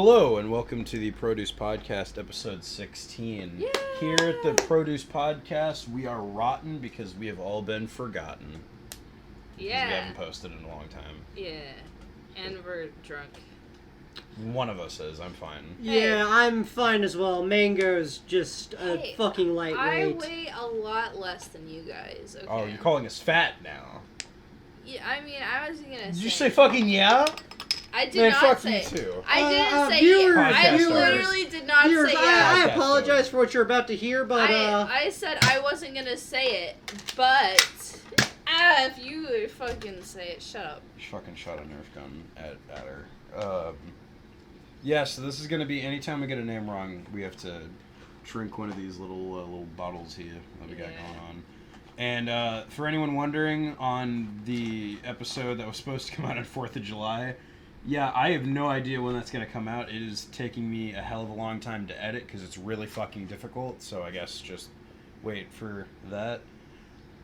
Hello and welcome to the ProducePodcast episode 16. Yay! Here at the ProducePodcast, we are rotten because we have all been forgotten. Yeah. Because we haven't posted in a long time. Yeah. And we're drunk. One of us is. I'm fine. Yeah, I'm fine as well. Mango's just a fucking lightweight. I weigh a lot less than you guys, okay? Oh, you're calling us fat now. Yeah, I mean, I wasn't gonna say... Did you say fucking yeah? I did Man, not fuck say... you too. I didn't say viewers, yeah. I viewers, literally did not Viewers, say yeah. I apologize for what you're about to hear, but I said I wasn't gonna say it, but... if you fucking say it, shut up. Fucking shot a Nerf gun at her. Yeah, so this is going to be, anytime we get a name wrong, we have to drink one of these little bottles here that we got going on. And for anyone wondering, on the episode that was supposed to come out on 4th of July, yeah, I have no idea when that's going to come out. It is taking me a hell of a long time to edit because it's really fucking difficult, so I guess just wait for that.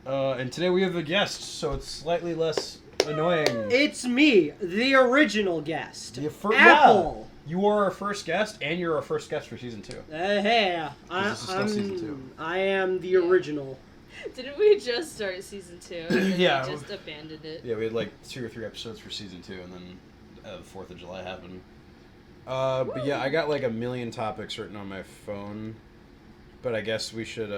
And today we have a guest, so it's slightly less annoying. it's me, the original guest. Apple. Yeah, you are our first guest, and you're our first guest for season 2. Hey, This is still season 2. I am the original. Didn't we just start season 2? And then Yeah. we just abandoned it. Yeah, we had like 2 or 3 episodes for season 2, and then the 4th of July happened. But yeah, I got like a million topics written on my phone. But I guess we should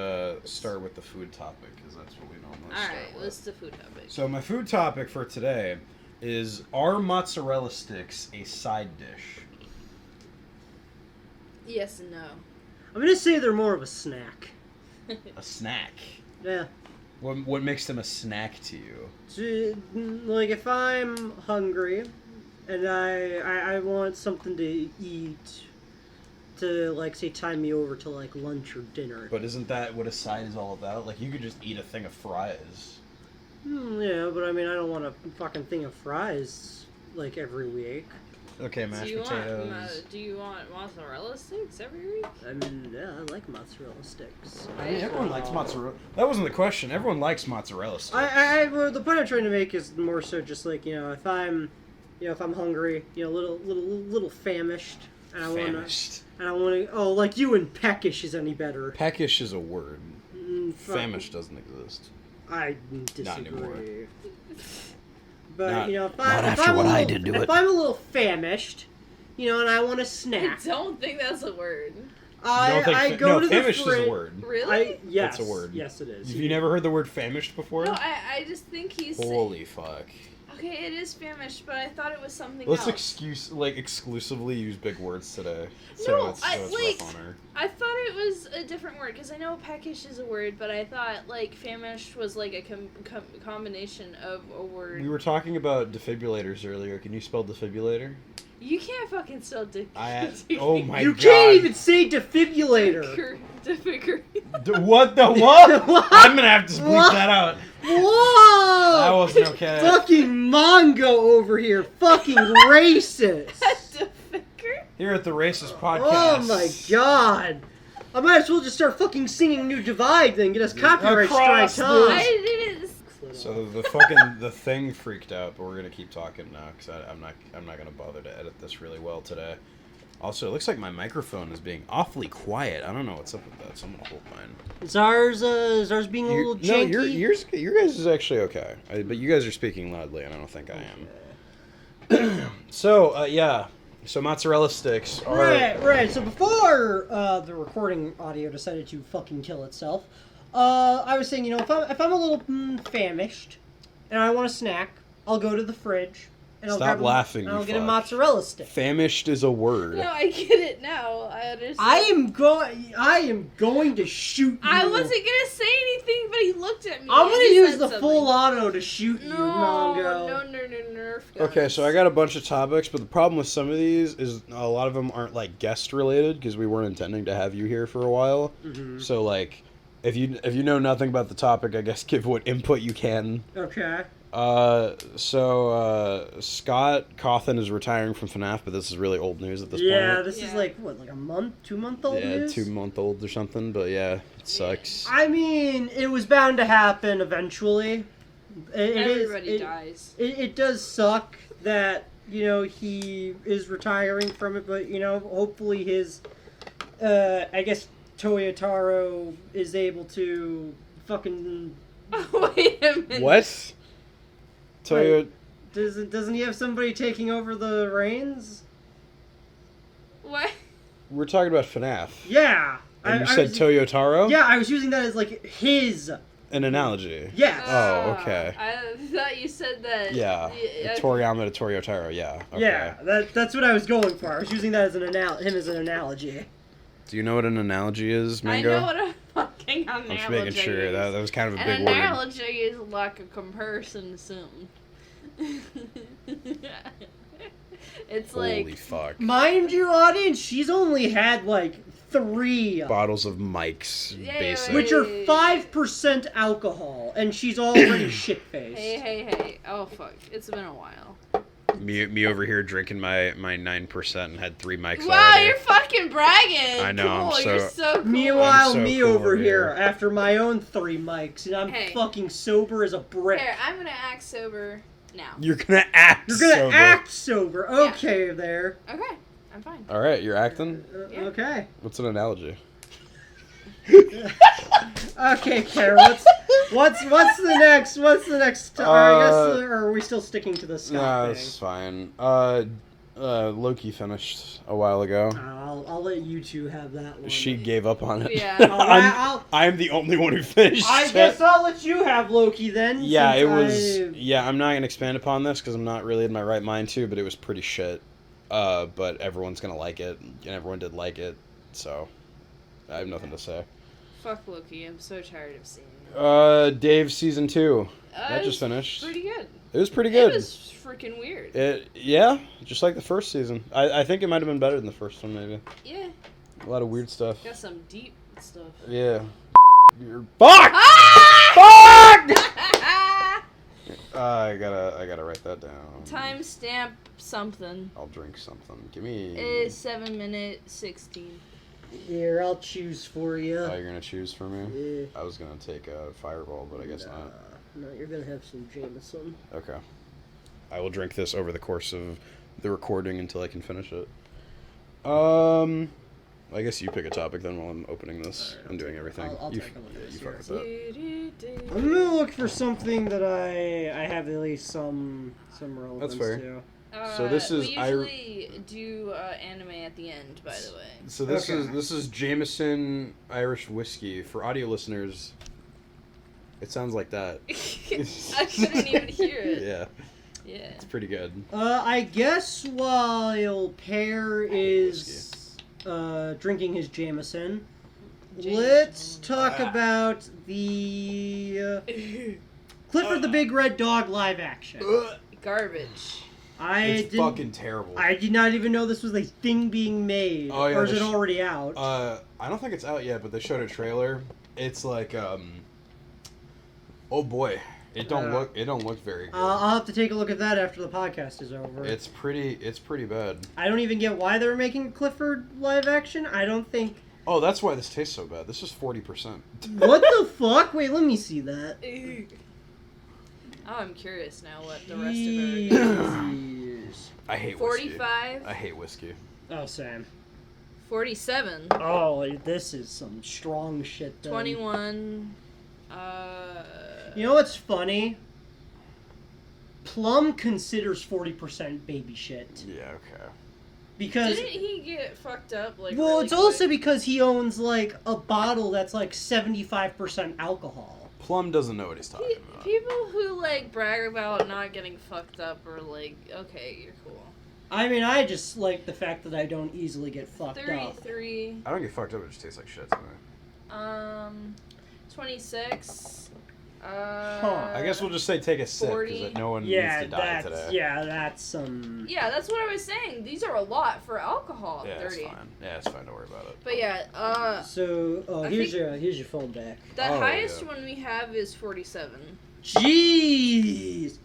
start with the food topic, because that's what we normally start Alright, with. what's the food topic? So my food topic for today is, are mozzarella sticks a side dish? Yes and no. I'm gonna say they're more of a snack. A snack? Yeah. What makes them a snack to you? Like, if I'm hungry and I want something to eat to, like, say, tie me over to, like, lunch or dinner. But isn't that what a side is all about? Like, you could just eat a thing of fries. Yeah, but I mean, I don't want a fucking thing of fries, like, every week. Okay, mashed potatoes. Do you want mozzarella sticks every week? I mean, yeah, I like mozzarella sticks. I mean, everyone likes mozzarella. That wasn't the question. Everyone likes mozzarella sticks. Well, the point I'm trying to make is more so just like, if I'm hungry, little famished, and I want to, like you and peckish is any better. Peckish is a word. Famished doesn't exist. I disagree. Not anymore. But, Not after what I did to it. If I'm a little famished, and I want a snack. I don't think that's a word. I go to the famished fridge. is a word. Really? Yes. It's a word. Yes, it is. Have you never heard the word famished before? No, I just think he's... Holy fuck. Okay, it is famished, but I thought it was something Let's else. exclusively use big words today. No, it's I rough on her. I thought it was a different word, because I know peckish is a word, but I thought, like, famished was, like, a combination of a word. We were talking about defibrillators earlier. Can you spell defibrillator? You can't fucking spell Oh my god. You can't even say defibrillator. What the what? I'm gonna have to bleep that out. Whoa! That wasn't okay. Fucking Mongo over here. Fucking racist. Here at the Racist Podcast. Oh my god. I might as well just start fucking singing New Divide then get us copyright strike time. I didn't... So the thing freaked out, but we're gonna keep talking now because I'm not gonna bother to edit this really well today. Also, it looks like my microphone is being awfully quiet. I don't know what's up with that, so I'm gonna hold mine. Is ours being a little janky? No, your guys is actually okay, but you guys are speaking loudly, and I don't think I am. So yeah. So mozzarella sticks are... Right. So before the recording audio decided to fucking kill itself, I was saying, if I'm a little famished and I want a snack, I'll go to the fridge and I'll Stop laughing, and I'll you get a fuck. mozzarella stick. Famished is a word. No, I get it now. I understand. I am going to shoot you. I wasn't gonna say anything, but he looked at me. I'm and gonna he use said the something. full auto to shoot you, No, Mongo. Nerf guns. Okay, so I got a bunch of topics, but the problem with some of these is a lot of them aren't like guest related because we weren't intending to have you here for a while. Mm-hmm. So like, if you know nothing about the topic, I guess give what input you can. Okay. So Scott Cawthon is retiring from Fnaf, but this is really old news at this point. Yeah, this is like what, like a month, 2-month old news? 2-month-old or something. But yeah, it sucks. I mean, it was bound to happen eventually. Everybody dies. It does suck that he is retiring from it, but hopefully his I guess Toyotaro is able to fucking Wait a minute. What? Toyo. doesn't he have somebody taking over the reins? What? We're talking about Fnaf. Yeah. And you said Toyotaro? Yeah, I was using that as like his. An analogy. Yes. Oh, okay. I thought you said that. Yeah. Toriyama to Toyotaro, yeah. Okay. Yeah, that's what I was going for. I was using that as him as an analogy. Do you know what an analogy is, Mango? I know what a fucking analogy I'm just making sure. is. That was kind of a big An word. analogy is like a comparison to something. It's Holy like... fuck. Mind you, audience, she's only had like 3 Bottles of Mike's Yeah, basic. which are 5% alcohol, and she's already shit-faced. Hey. Oh, fuck. It's been a while. Me over here drinking my 9% and had 3 mics Wow, already. you're fucking bragging. I know, Cool, I'm you're so cool. Meanwhile, I'm so me cool over over here, here. after my own 3 mics, and I'm Hey. fucking sober as a brick. Here, I'm gonna act sober now. You're gonna act You're gonna sober. act sober. Okay, there. Okay, I'm fine. Alright, you're acting? Yeah. Okay. What's an analogy? Okay, Pear, what's the next or I guess, or are we still sticking to the Scott Nah, thing? that's fine. Loki finished a while ago. I'll let you two have that one. She gave up on it. Yeah. I'm the only one who finished I it. guess I'll let you have Loki then. Yeah, it since was. Yeah, I'm not gonna expand upon this because I'm not really in my right mind to. But it was pretty shit. But everyone's gonna like it, and everyone did like it, so I have nothing to say. Fuck Loki, I'm so tired of seeing it. Dave season 2. That It's just finished. Pretty good. It was pretty good. It was freaking weird. Yeah, just like the first season. I think it might have been better than the first one, maybe. Yeah. A lot of weird stuff. Got some deep stuff. Yeah. You're fuck. Ah! Fuck. I gotta write that down. Timestamp something. I'll drink something. Give me. Is 7 minutes 16. Here, I'll choose for you. Oh, you're gonna choose for me? Yeah. I was gonna take a Fireball, but I guess not. No, you're gonna have some Jameson. Okay. I will drink this over the course of the recording until I can finish it. I guess you pick a topic then while I'm opening this and doing everything. I'll you take a look at this you fuck here. with that. I'm gonna look for something that I have at least some relevance That's fair. to. So this is- We usually do anime at the end, by the way. So this Okay. is Jameson Irish whiskey. For audio listeners, it sounds like that. I couldn't even hear it. Yeah, Yeah. it's pretty good. I guess while Pear is drinking his Jameson, let's talk about the Clifford the Big Red Dog live action. Garbage. It's fucking terrible. I did not even know this was a thing being made. Oh, yeah, or is they it already out? I don't think it's out yet, but they showed a trailer. It's like oh boy, it don't look very good. I'll have to take a look at that after the podcast is over. It's pretty bad. I don't even get why they're making Clifford live action. I don't think. Oh, that's why this tastes so bad. This is 40%. What the fuck? Wait, let me see that. Oh, I'm curious now what the rest of it is. I hate whiskey. 45. I hate whiskey. Oh, Sam. 47. Oh, this is some strong shit. Then. 21. You know what's funny? Plum considers 40% baby shit. Yeah, okay. Because Didn't he get fucked up? Like, well, really it's also quick? because he owns like a bottle that's like 75% alcohol. Plum doesn't know what he's talking about. People who like brag about not getting fucked up are like, okay, you're cool. I mean, I just like the fact that I don't easily get fucked up. 33. I don't get fucked up. It just tastes like shit to me. 26. I guess we'll just say take a sip 40. because no one Yeah, needs to die that's today. that's some. Yeah, that's what I was saying. These are a lot for alcohol. Yeah, 30. it's fine. Yeah, it's fine. Don't worry about it. But yeah, So, I here's think- your phone back. the Oh, highest yeah. one we have is 47. Jeez.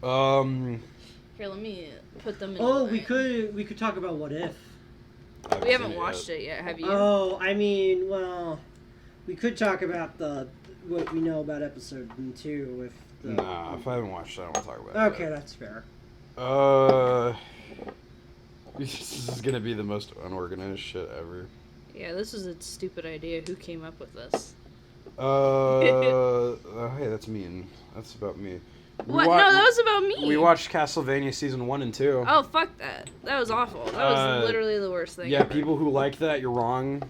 Here, let me put them in. Oh, order. we could talk about What If. We haven't watched it yet. Have you? Oh, I mean, well, we could talk about what we know about episode 2 with the. Nah, if I haven't watched it, I don't want to talk about it. Okay, that's fair. This is gonna be the most unorganized shit ever. Yeah, this is a stupid idea. Who came up with this? Hey, that's mean. That's about me. What? No, that was about me. We watched Castlevania season 1 and 2. Oh, fuck that. That was awful. That was literally the worst thing. Yeah, ever. people who like that, you're wrong.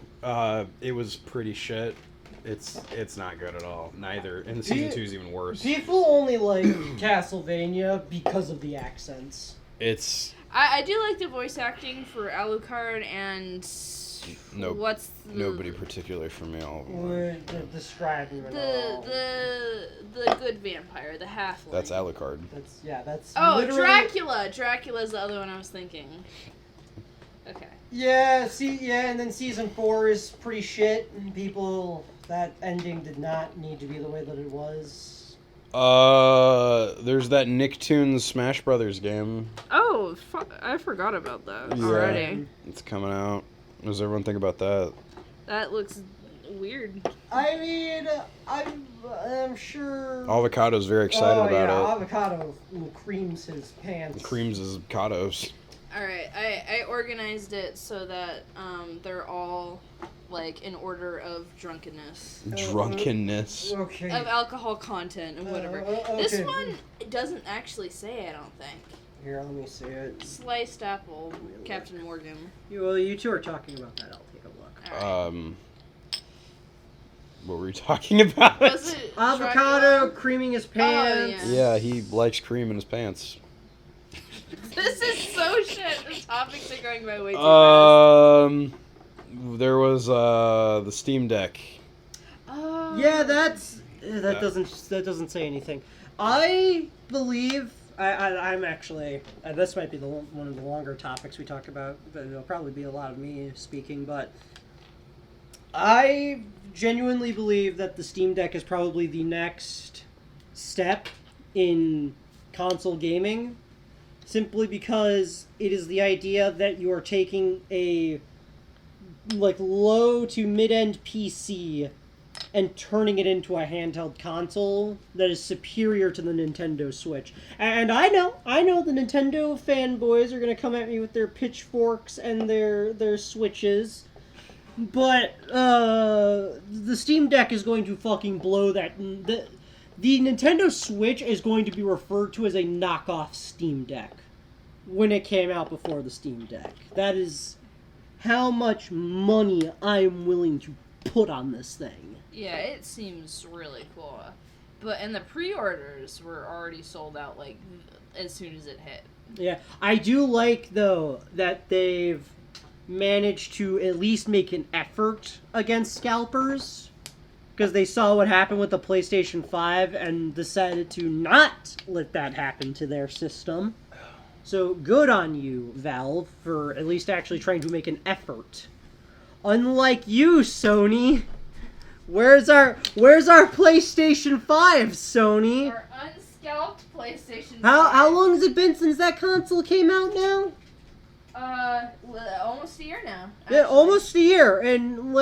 It was pretty shit. It's not good at all. Neither. And season 2 is even worse. People only like Castlevania because of the accents. I do like the voice acting for Alucard and nobody particularly for me. Describe me. The good vampire, the halfling. That's Alucard. That's. Oh, literally... Dracula. Dracula's the other one I was thinking. Okay. Yeah. And then season 4 is pretty shit. That ending did not need to be the way that it was. There's that Nicktoons Smash Brothers game. Oh, I forgot about that already. It's coming out. What does everyone think about that? That looks weird. I mean, I'm sure... Avocado's very excited about it. Avocado creams his pants. Creams his avocados. Alright, I organized it so that they're all, like, in order of drunkenness. Drunkenness. Okay. Of alcohol content and whatever. Okay. This one doesn't actually say, I don't think. Here, let me see it. Sliced apple, Captain Morgan. Well, you two are talking about that. I'll take a look. All right. What were you talking about? Was it Avocado Dracula? creaming his pants. Oh, Yeah, he likes cream in his pants. This is so shit. The topics are going by way too fast. There was the Steam Deck. Oh. Yeah, that doesn't say anything. I believe I'm actually this might be one of the longer topics we talk about, but it'll probably be a lot of me speaking. But I genuinely believe that the Steam Deck is probably the next step in console gaming. Simply because it is the idea that you are taking a low to mid-end PC and turning it into a handheld console that is superior to the Nintendo Switch. And I know the Nintendo fanboys are going to come at me with their pitchforks and their Switches. But the Steam Deck is going to fucking blow that. The Nintendo Switch is going to be referred to as a knockoff Steam Deck when it came out before the Steam Deck. That is how much money I'm willing to put on this thing. Yeah, it seems really cool. And the pre-orders were already sold out, like, as soon as it hit. Yeah, I do like, though, that they've managed to at least make an effort against scalpers. Because they saw what happened with the PlayStation 5 and decided to not let that happen to their system. So good on you, Valve, for at least actually trying to make an effort. Unlike you, Sony. Where's our PlayStation 5, Sony? Our unscalped PlayStation 5. How long has it been since that console came out now? Almost a year now. Actually. Yeah, almost a year, and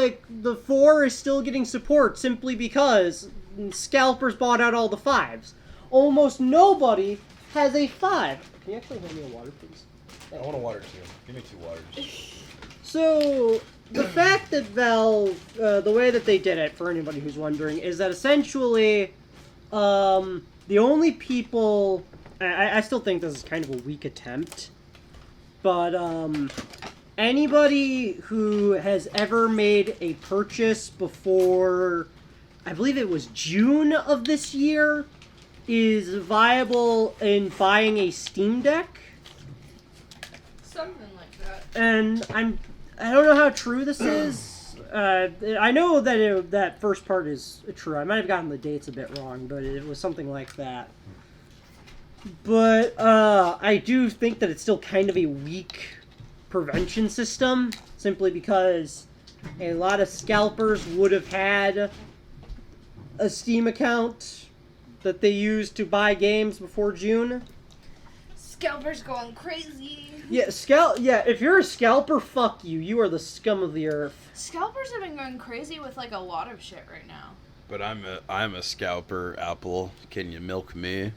the 4 is still getting support simply because scalpers bought out all the 5s. Almost nobody has a 5. Can you actually hand me a water, please? I want a water too. Give me 2 waters. So the fact that Valve, the way that they did it, for anybody who's wondering, is that essentially the only people. I still think this is kind of a weak attempt. But anybody who has ever made a purchase before, I believe it was June of this year, is viable in buying a Steam Deck. Something like that. And I don't know how true this is. I know that that first part is true. I might have gotten the dates a bit wrong, but it was something like that. But I do think that it's still kind of a weak prevention system, simply because a lot of scalpers would have had a Steam account that they used to buy games before June. Scalpers going crazy. Yeah, if you're a scalper, fuck you. You are the scum of the earth. Scalpers have been going crazy with a lot of shit right now. But I'm a scalper, Apple. Can you milk me?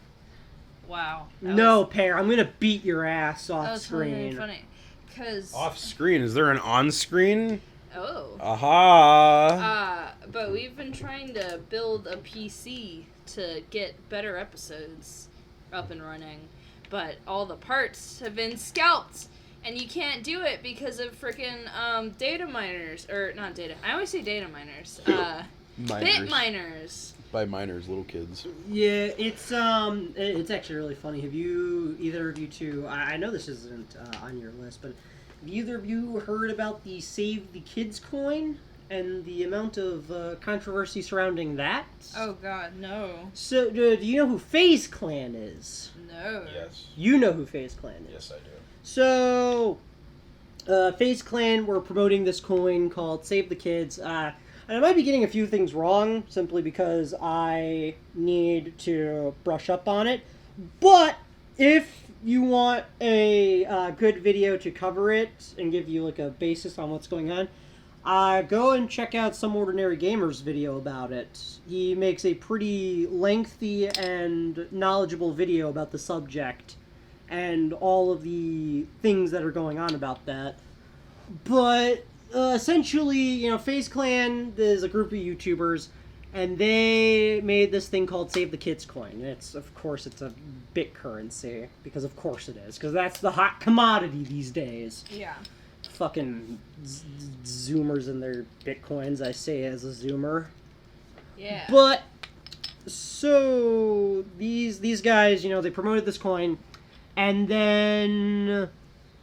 wow. No, Pear, I'm gonna beat your ass off That was screen. funny. Cause Off screen? Is there an on screen? oh. Aha! But we've been trying to build a PC to get better episodes up and running, but all the parts have been scalped, and you can't do it because of frickin' data miners, or not data. I always say data miners. Bit miners. By miners, little kids. Yeah, it's actually really funny. Have you, either of you two, I know this isn't on your list, but have either of you heard about the Save the Kids coin and the amount of controversy surrounding that? Oh god, no. So, do you know who FaZe Clan is? No. Yes. You know who FaZe Clan is. Yes, I do. So, FaZe Clan were promoting this coin called Save the Kids. And I might be getting a few things wrong simply because I need to brush up on it. But if you want a good video to cover it and give you like a basis on what's going on, go and check out Some Ordinary Gamer's video about it. He makes a pretty lengthy and knowledgeable video about the subject and all of the things that are going on about that. But essentially, FaZe Clan is a group of YouTubers, and they made this thing called Save the Kids coin. Of course, it's a bit currency, because of course it is, because that's the hot commodity these days. Yeah. Fucking Zoomers and their Bitcoins, I say as a Zoomer. Yeah. But, so, these guys, they promoted this coin, and then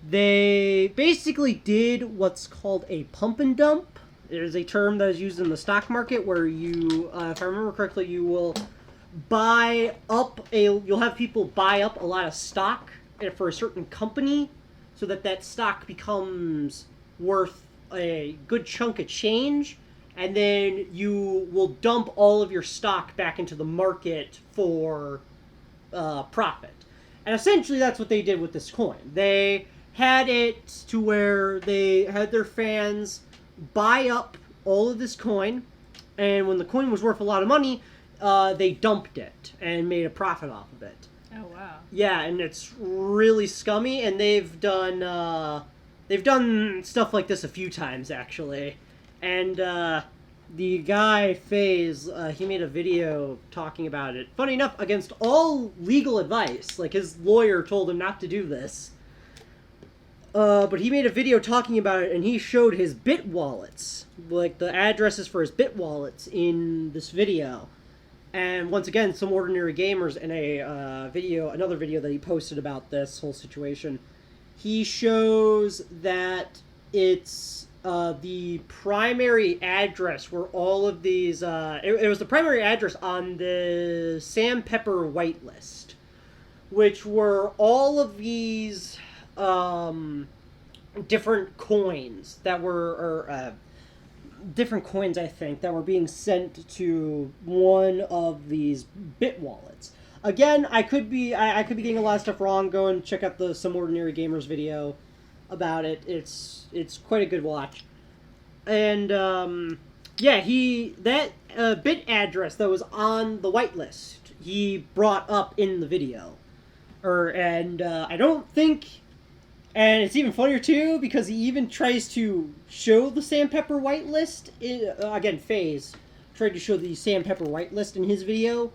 they basically did what's called a pump and dump. It is a term that is used in the stock market where you, if I remember correctly, you'll have people buy up a lot of stock for a certain company so that stock becomes worth a good chunk of change, and then you will dump all of your stock back into the market for profit. And essentially that's what they did with this coin. They had it to where they had their fans buy up all of this coin, and when the coin was worth a lot of money, they dumped it and made a profit off of it. Oh wow. Yeah, and it's really scummy, and they've done stuff like this a few times actually. And the guy FaZe, he made a video talking about it. Funny enough, against all legal advice. Like, his lawyer told him not to do this. But he made a video talking about it, and he showed his bit wallets, like the addresses for his bit wallets in this video. And once again, Some Ordinary Gamers in another video that he posted about this whole situation, he shows that it's the primary address where all of these, it was the primary address on the Sam Pepper whitelist, which were all of these different coins that were, different coins, I think, that were being sent to one of these bit wallets. Again, I could be getting a lot of stuff wrong. Go and check out the Some Ordinary Gamers video about it. It's quite a good watch. And that bit address that was on the whitelist, he brought up in the video. I don't think. And it's even funnier, too, because he even tries to show the Sam Pepper whitelist. Again, FaZe tried to show the Sam Pepper whitelist in his video,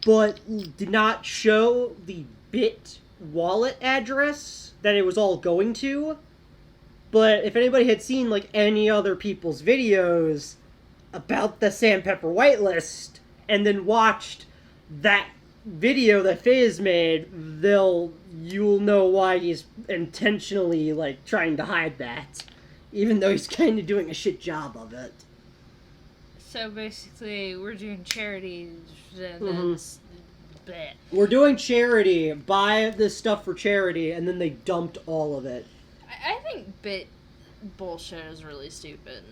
but did not show the bit wallet address that it was all going to. But if anybody had seen, like, any other people's videos about the Sam Pepper whitelist, and then watched that video that FaZe made, you'll know why he's intentionally, like, trying to hide that, even though he's kind of doing a shit job of it. So basically, we're doing charity. We're doing charity, buy this stuff for charity, and then they dumped all of it. I think bit bullshit is really stupid,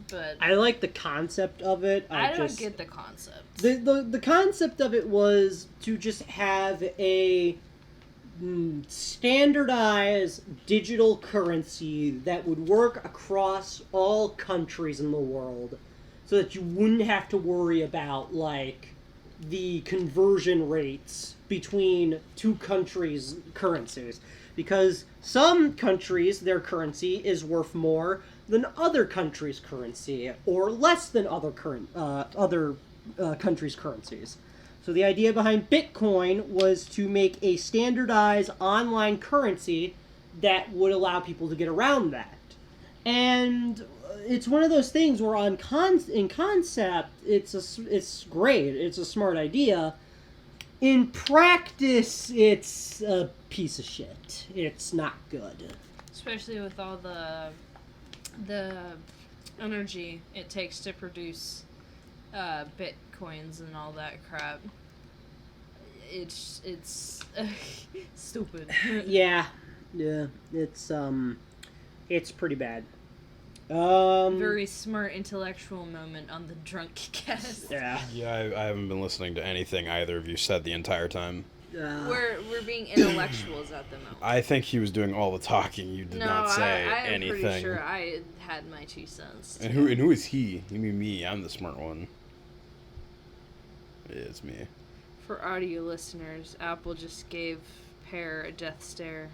but I like the concept of it. I don't get the concept. The concept of it was to just have a standardized digital currency that would work across all countries in the world, so that you wouldn't have to worry about, like, the conversion rates between two countries' currencies. Because some countries, their currency is worth more than other countries' currency, or less than other countries' currencies. So the idea behind Bitcoin was to make a standardized online currency that would allow people to get around that. And it's one of those things where in concept, it's great. It's a smart idea. In practice, it's a piece of shit. It's not good. Especially with all the energy it takes to produce bitcoins and all that crap. It's stupid. Yeah, it's pretty bad. Very smart intellectual moment on the Drunkcast. Yeah. Yeah, I haven't been listening to anything either of you said the entire time. We're being intellectuals at the moment. I think he was doing all the talking. You did not say anything. I'm pretty sure I had my 2 cents. And who is he? You mean me? I'm the smart one. It's me. For audio listeners, Apple just gave Pear a death stare.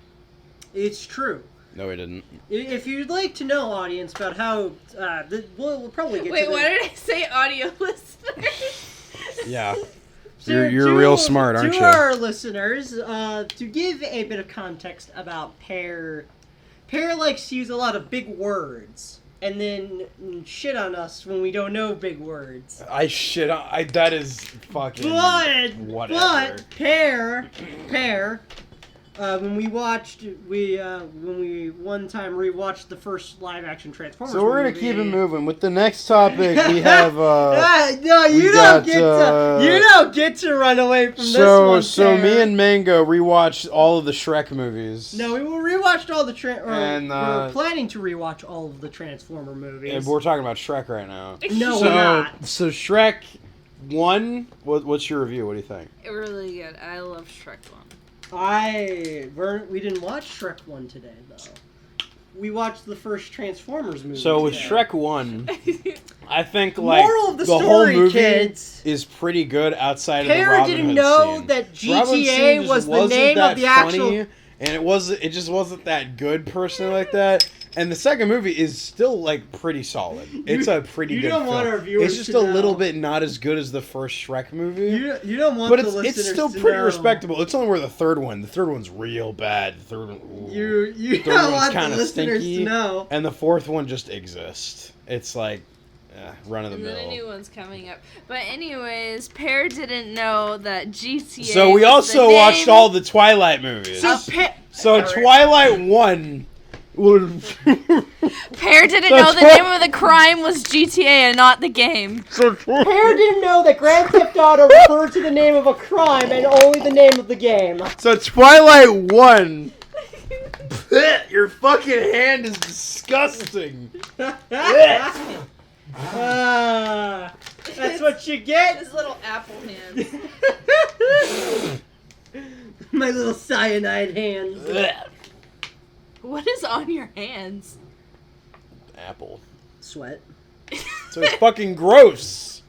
It's true. No, he didn't. If you'd like to know, audience, about how... we'll probably get Wait, to why did I say audio listeners? Yeah. So You're real smart, aren't you? To our listeners, to give a bit of context about Pear likes to use a lot of big words, and then shit on us when we don't know big words. That is fucking... whatever. But Pear... when we one time rewatched the first live-action Transformers So we're gonna movie. keep it moving. With the next topic, we have. No, you don't get to run away from this one. So Pear. me and Mango rewatched all of the Shrek movies. No, we rewatched all the we're And, planning to rewatch all of the Transformer movies. And we're talking about Shrek right now. No, we're not. So Shrek 1. What's your review? What do you think? Really good. I love Shrek 1. We didn't watch Shrek 1 today, though. We watched the first Transformers movie. So with today. Shrek 1, I think like Moral of the whole story, movie kids. is pretty good outside of Pear the Robin didn't Hood know scene. that Robin GTA scene just was the wasn't name that of the funny, actual... and it just wasn't that good personally like that. And the second movie is still like pretty solid. It's a pretty good don't film. want our viewers It's just to a little know. bit not as good as the first Shrek movie. You don't want But the listeners it's still to pretty know. respectable. It's only where the third one's real bad. The third one, ooh. You Third don't one's want the kinda listeners stinky. to know. And the fourth one just exists. It's like run of the And then a mill. new one's coming up. But anyways, Pear didn't know that GTA So we was also the watched name all the Twilight movies. of Pear. So Twilight 1 would... Pear didn't So know the name of the crime was GTA and not the game. So Pear didn't know that Grand Theft Auto referred to the name of a crime and only the name of the game. Twilight 1... Your fucking hand is disgusting. That's what you get. His little apple hands. My little cyanide hands. What is on your hands? Apple. Sweat. So it's fucking gross.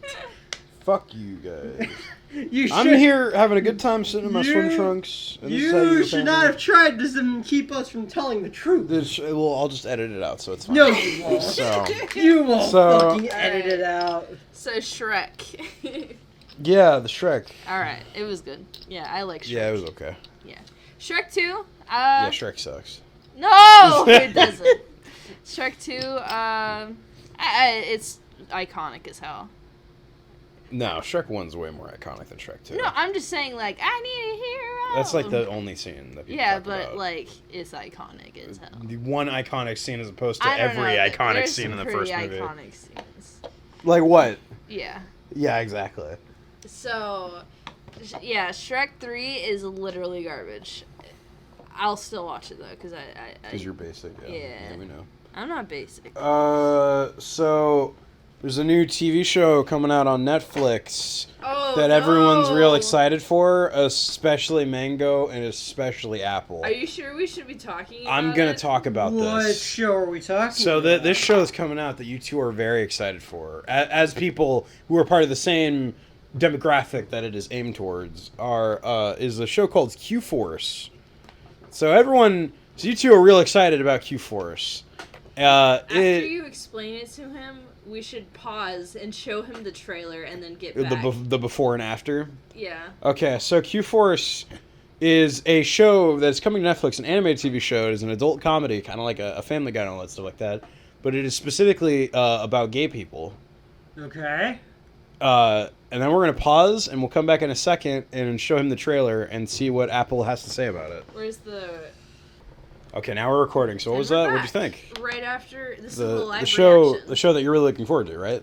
Fuck you guys. I'm should- here having a good time sitting in my swim You- trunks. And this is how You you're should paying not me. have tried to keep us from telling the truth. Well, I'll just edit it out, so it's fine. No, you won't. So, You won't So- fucking edit it out. So Shrek. yeah, the Shrek. Alright, it was good. Yeah, I like Shrek. Yeah, it was okay. Shrek 2? Yeah, Shrek sucks. No, it doesn't. Shrek 2, it's iconic as hell. No, Shrek 1's way more iconic than Shrek 2. No, I'm just saying, like, I need a hero. That's like the only scene that people Yeah, talk but, about. like, it's iconic as hell. The one iconic scene as opposed to I don't every know, iconic there's scene in some the first pretty movie. iconic scenes. Like what? Yeah. Yeah, exactly. So, yeah, Shrek 3 is literally garbage. I'll still watch it, though, because Because you're basic, yeah. Yeah. We know. I'm not basic. So there's a new TV show coming out on Netflix Oh, that everyone's real no. excited for, especially Mango and especially Apple. Are you sure we should be talking about I'm gonna it? talk about What this. show are we talking So about? this show is coming out that you two are very excited for, as people who are part of the same demographic that it is aimed towards is a show called Q-Force. So you two are real excited about Q-Force. After you explain it to him, we should pause and show him the trailer and then get back. The before and after? Yeah. Okay, so Q-Force is a show that's coming to Netflix, an animated TV show. It is an adult comedy, kind of like a Family Guy and all that stuff like that. But it is specifically about gay people. Okay. And then we're going to pause, and we'll come back in a second and show him the trailer and see what Apple has to say about it. Where's the... Okay, now we're recording. So what was that? What'd you think? Right after... This is the live show, reaction. the show that you're really looking forward to, right?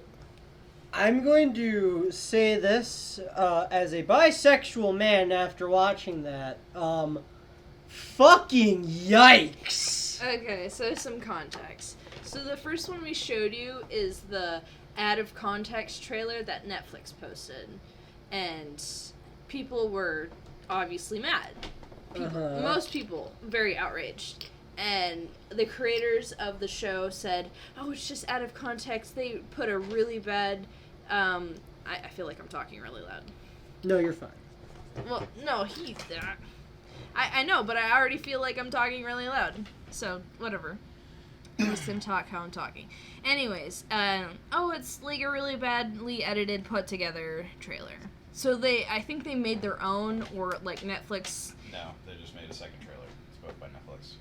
I'm going to say this as a bisexual man after watching that. Fucking yikes! Okay, so some context. So the first one we showed you is the out of context trailer that Netflix posted. And people were obviously mad. Most people very outraged. And the creators of the show said, oh, it's just out of context. They put a really bad... I feel like I'm talking really loud. No, you're fine. Well, no, I know, but I already feel like I'm talking really loud. So, whatever. Listen, talk how I'm talking. Anyways, it's like a really badly edited, put together trailer. So I think they made their own, or like Netflix... No, they just made a second trailer. It's both by Netflix.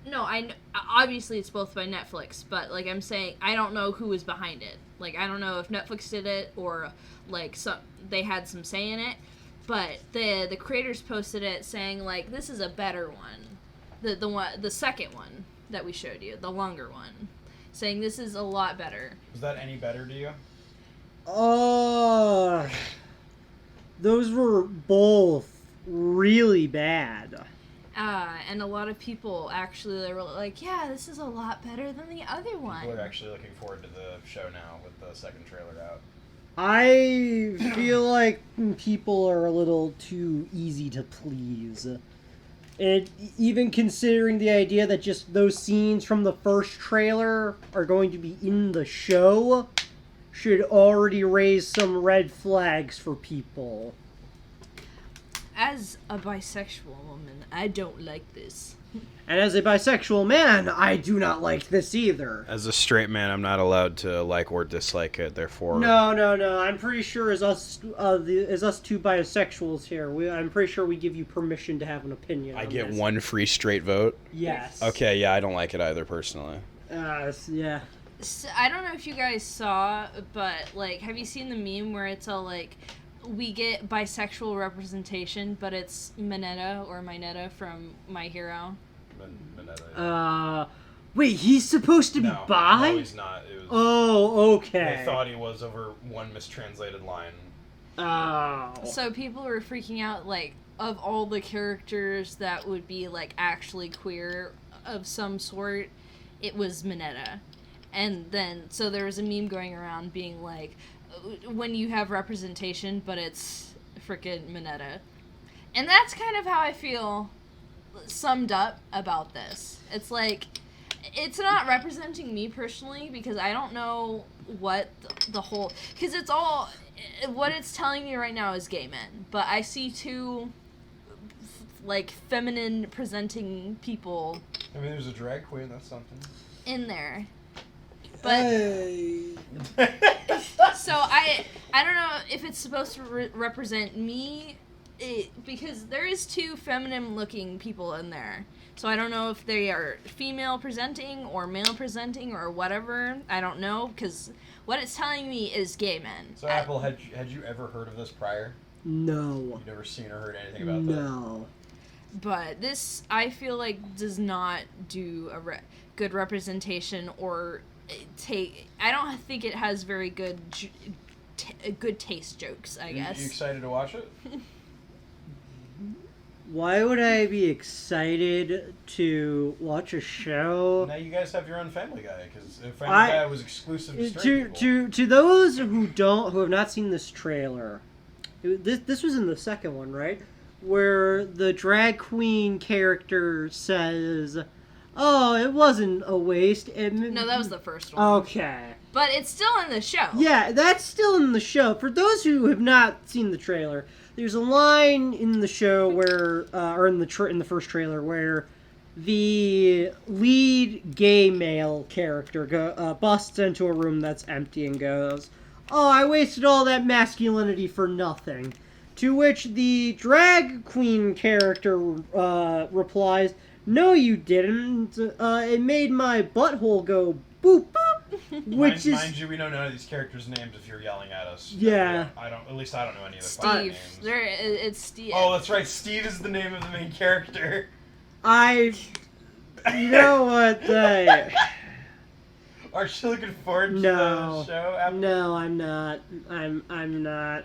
No, obviously it's both by Netflix, but like I'm saying, I don't know who was behind it. Like, I don't know if Netflix did it or like they had some say in it, but the creators posted it saying like this is a better one, the second one that we showed you, the longer one, saying this is a lot better. Was that any better to you? Those were both really bad. And a lot of people actually, they were like, yeah, this is a lot better than the other one. People are actually looking forward to the show now with the second trailer out. I feel like people are a little too easy to please. And even considering the idea that just those scenes from the first trailer are going to be in the show should already raise some red flags for people. As a bisexual woman, I don't like this. And as a bisexual man, I do not like this either. As a straight man, I'm not allowed to like or dislike it, therefore... No. I'm pretty sure as us two bisexuals here, I'm pretty sure we give you permission to have an opinion I on get this. one free straight vote? Yes. Okay, yeah, I don't like it either, personally. Yeah. So, I don't know if you guys saw, but, like, have you seen the meme where it's all, like... We get bisexual representation, but it's Mineta from My Hero. Mineta, yeah. Wait, he's supposed to be bi? No, he's not. It was, okay. They thought he was over one mistranslated line. Oh. So people were freaking out, like, of all the characters that would be, like, actually queer of some sort, it was Mineta. And then, so there was a meme going around being like, when you have representation, but it's frickin' Mineta. And that's kind of how I feel summed up about this. It's like, it's not representing me personally, because I don't know what the whole... Because it's all... What it's telling me right now is gay men. But I see two, like, feminine-presenting people... I mean, there's a drag queen, that's something. ...in there. But... So I don't know if it's supposed to represent me, because there is two feminine-looking people in there. So I don't know if they are female presenting or male presenting or whatever. I don't know, because what it's telling me is gay men. So Apple, had you ever heard of this prior? No. You've never seen or heard anything about that? No. But this, I feel like, does not do a good representation or... I don't think it has very good taste jokes, I guess. You excited to watch it? Why would I be excited to watch a show? Now you guys have your own Family Guy, because Family Guy was exclusive to straight people. To those who have not seen this trailer, this was in the second one, right? Where the drag queen character says... Oh, it wasn't a waste. No, that was the first one. Okay. But it's still in the show. Yeah, that's still in the show. For those who have not seen the trailer, there's a line in the show where, or in the first trailer, where the lead gay male character busts into a room that's empty and goes, "Oh, I wasted all that masculinity for nothing." To which the drag queen character replies, "No, you didn't. It made my butthole go boop." Which mind you, we don't know these characters' names if you're yelling at us. Yeah. At least I don't know any of the Steve. names. It's Steve. Oh, that's right. Steve is the name of the main character. You know what? Aren't you looking forward to the show? No, I'm not. I'm not.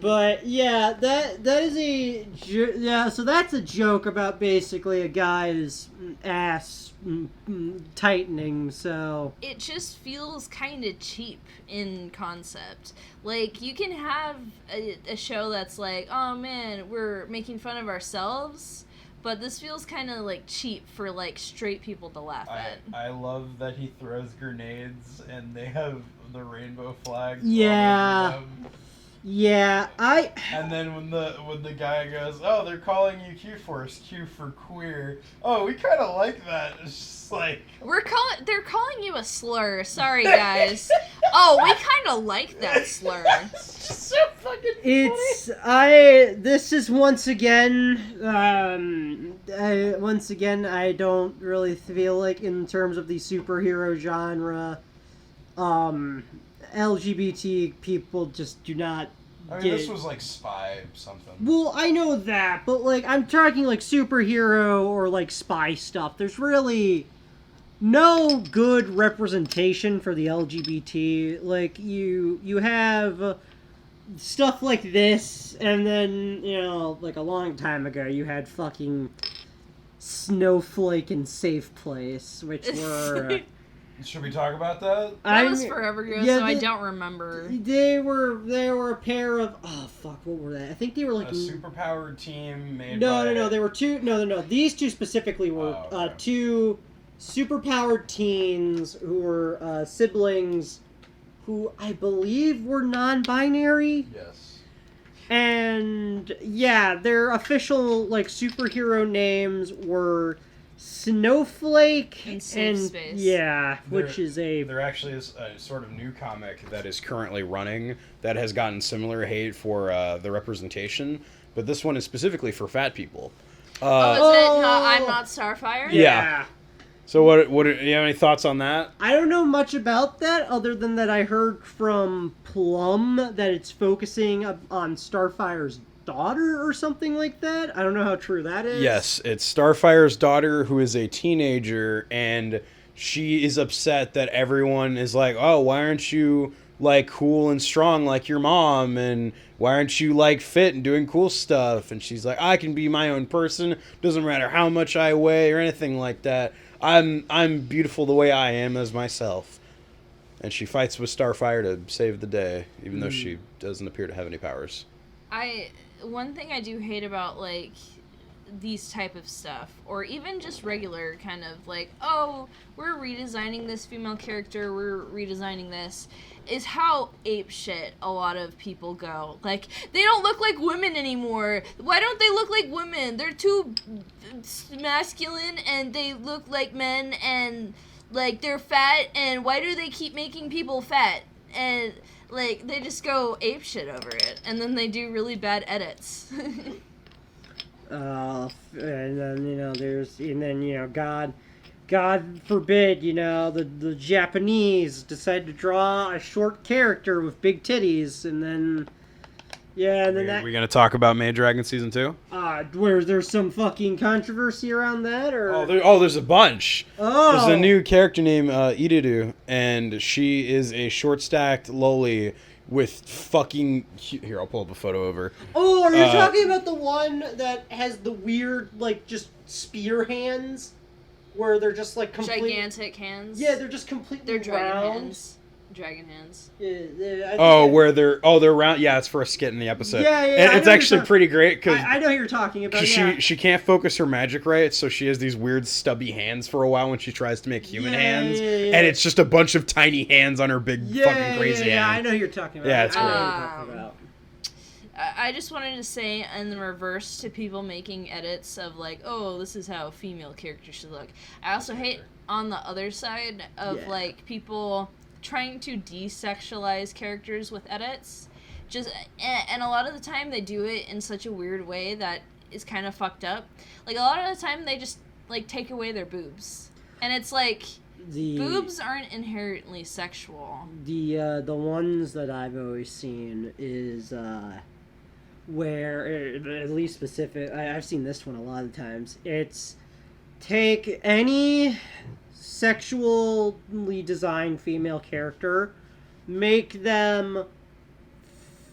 But yeah, that is so that's a joke about basically a guy's ass tightening. So it just feels kind of cheap in concept. Like, you can have a show that's like, oh man, we're making fun of ourselves, but this feels kind of like cheap for like straight people to laugh at. I love that he throws grenades and they have the rainbow flags. Yeah. all over them. Yeah, And then when the guy goes, "Oh, they're calling you Q for us, Q for queer." Oh, we kind of like that. It's just like They're calling you a slur. Sorry, guys. Oh, we kind of like that slur. It's just so fucking funny. This is once again, I don't really feel like in terms of the superhero genre, LGBT people just do not this was like spy something. Well, I know that, but like I'm talking like superhero or like spy stuff. There's really no good representation for the LGBT. Like you have stuff like this, and then like a long time ago you had fucking Snowflake and Safe Place, which were. Should we talk about that? That was forever ago, so I don't remember. They were a pair of what were they? I think they were like a superpowered team made. No. There were two. No. These two specifically were two superpowered teens who were siblings, who I believe were non-binary. Yes. And yeah, their official like superhero names were Snowflake and Safe Space. Yeah, which is there actually is a sort of new comic that is currently running that has gotten similar hate for the representation, but this one is specifically for fat people. Is it I'm Not Starfire? Yeah. So what do you have any thoughts on that? I don't know much about that other than that I heard from Plum that it's focusing on Starfire's daughter or something like that. I don't know how true that is. Yes, it's Starfire's daughter who is a teenager, and she is upset that everyone is like, "Oh, why aren't you like cool and strong like your mom, and why aren't you like fit and doing cool stuff?" And she's like, "I can be my own person. Doesn't matter how much I weigh or anything like that. I'm beautiful the way I am as myself." And she fights with Starfire to save the day, even though she doesn't appear to have any powers. One thing I do hate about like these type of stuff, or even just regular kind of like, oh, we're redesigning this female character, we're redesigning this, is how apeshit a lot of people go. Like, they don't look like women anymore. Why don't they look like women? They're too masculine and they look like men, and like they're fat, and why do they keep making people fat? And like, they just go apeshit over it, and then they do really bad edits. And then God forbid, the Japanese decide to draw a short character with big titties, and then We're gonna talk about Maid Dragon Season 2? Where there's some fucking controversy around that, or there's a bunch. There's a new character named Iriru, and she is a short-stacked loli with fucking... Here, I'll pull up a photo of her. Oh, are you talking about the one that has the weird, like, just spear hands? Where they're just, like, completely... Gigantic hands. Yeah, they're just completely They're dragon round. hands. dragon hands. Where they're round. Yeah, it's for a skit in the episode. Yeah. And it's actually pretty great because I know who you're talking about. Yeah. she can't focus her magic right, so she has these weird stubby hands for a while when she tries to make human hands, and it's just a bunch of tiny hands on her big fucking crazy hand. Yeah, I know who you're talking about. Yeah, it's I know great. who you're talking about. I just wanted to say in the reverse to people making edits of like, oh, this is how female characters should look. I also hate on the other side of like people trying to desexualize characters with edits. And a lot of the time they do it in such a weird way that is kind of fucked up. Like a lot of the time they just like take away their boobs. And it's like boobs aren't inherently sexual. The ones that I've always seen is where, at least specific, I've seen this one a lot of times. It's take any sexually designed female character, make them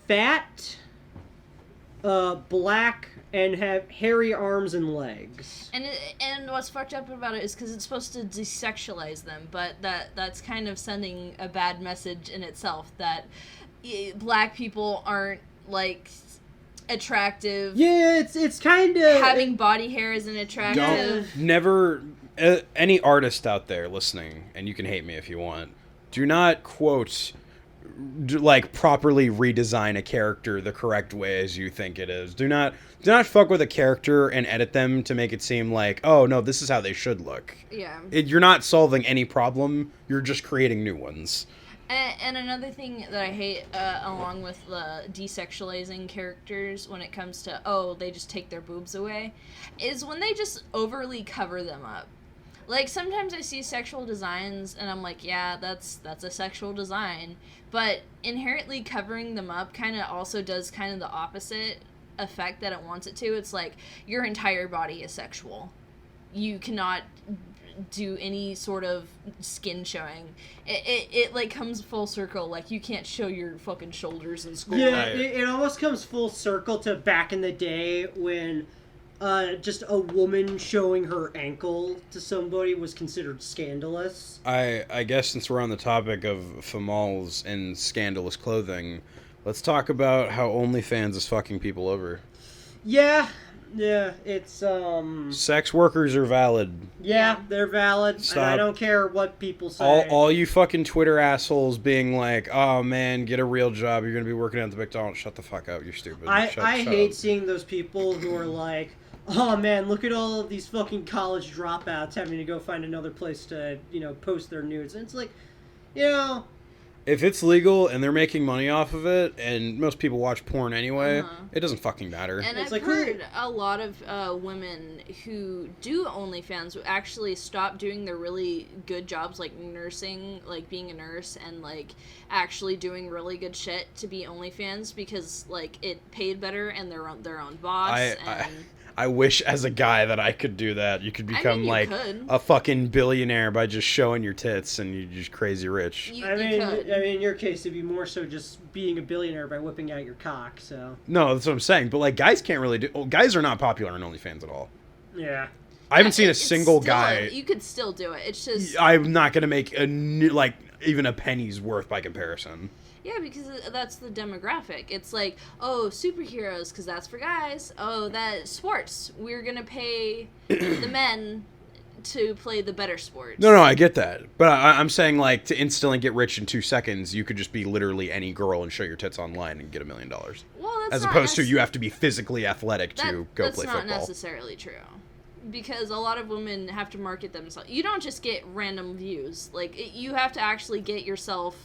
fat, black, and have hairy arms and legs. And what's fucked up about it is because it's supposed to desexualize them, but that's kind of sending a bad message in itself that black people aren't like attractive. Yeah, it's kind of having body hair isn't attractive. Any artist out there listening, and you can hate me if you want, do not quote like properly redesign a character the correct way as you think it is. Do not fuck with a character and edit them to make it seem like, oh no, this is how they should look. Yeah. You're not solving any problem. You're just creating new ones. And another thing that I hate, along with the desexualizing characters when it comes to, oh, they just take their boobs away, is when they just overly cover them up. Like, sometimes I see sexual designs, and I'm like, yeah, that's a sexual design. But inherently covering them up kind of also does kind of the opposite effect that it wants it to. It's like, your entire body is sexual. You cannot do any sort of skin showing. It like comes full circle. Like, you can't show your fucking shoulders in school. Yeah, it almost comes full circle to back in the day when just a woman showing her ankle to somebody was considered scandalous. I guess since we're on the topic of females and scandalous clothing, let's talk about how OnlyFans is fucking people over. Yeah, it's sex workers are valid. Yeah, they're valid. Stop. And I don't care what people say. All you fucking Twitter assholes being like, oh man, get a real job, you're gonna be working at the McDonald's. Shut the fuck up, you're stupid. I hate up. seeing those people who are like, oh man, look at all of these fucking college dropouts having to go find another place to, post their nudes. And it's like, if it's legal and they're making money off of it, and most people watch porn anyway, it doesn't fucking matter. And it's I've heard a lot of women who do OnlyFans actually stop doing their really good jobs, like nursing, like being a nurse, and like actually doing really good shit to be OnlyFans because like it paid better and they're their own boss. I wish as a guy that I could do that. You could become a fucking billionaire by just showing your tits and you're just crazy rich. In your case, it'd be more so just being a billionaire by whipping out your cock, so. No, that's what I'm saying. But like, guys can't really do. Guys are not popular in OnlyFans at all. Yeah. I haven't seen a single guy. You could still do it. It's just. I'm not gonna make even a penny's worth by comparison. Yeah, because that's the demographic. It's like, oh, superheroes, because that's for guys. Oh, that sports. We're going to pay the men to play the better sports. No, I get that. But I'm saying, like, to instantly get rich in 2 seconds, you could just be literally any girl and show your tits online and get $1 million. Well, that's as opposed to you have to be physically athletic to go play football. That's not necessarily true. Because a lot of women have to market themselves. You don't just get random views. Like, you have to actually get yourself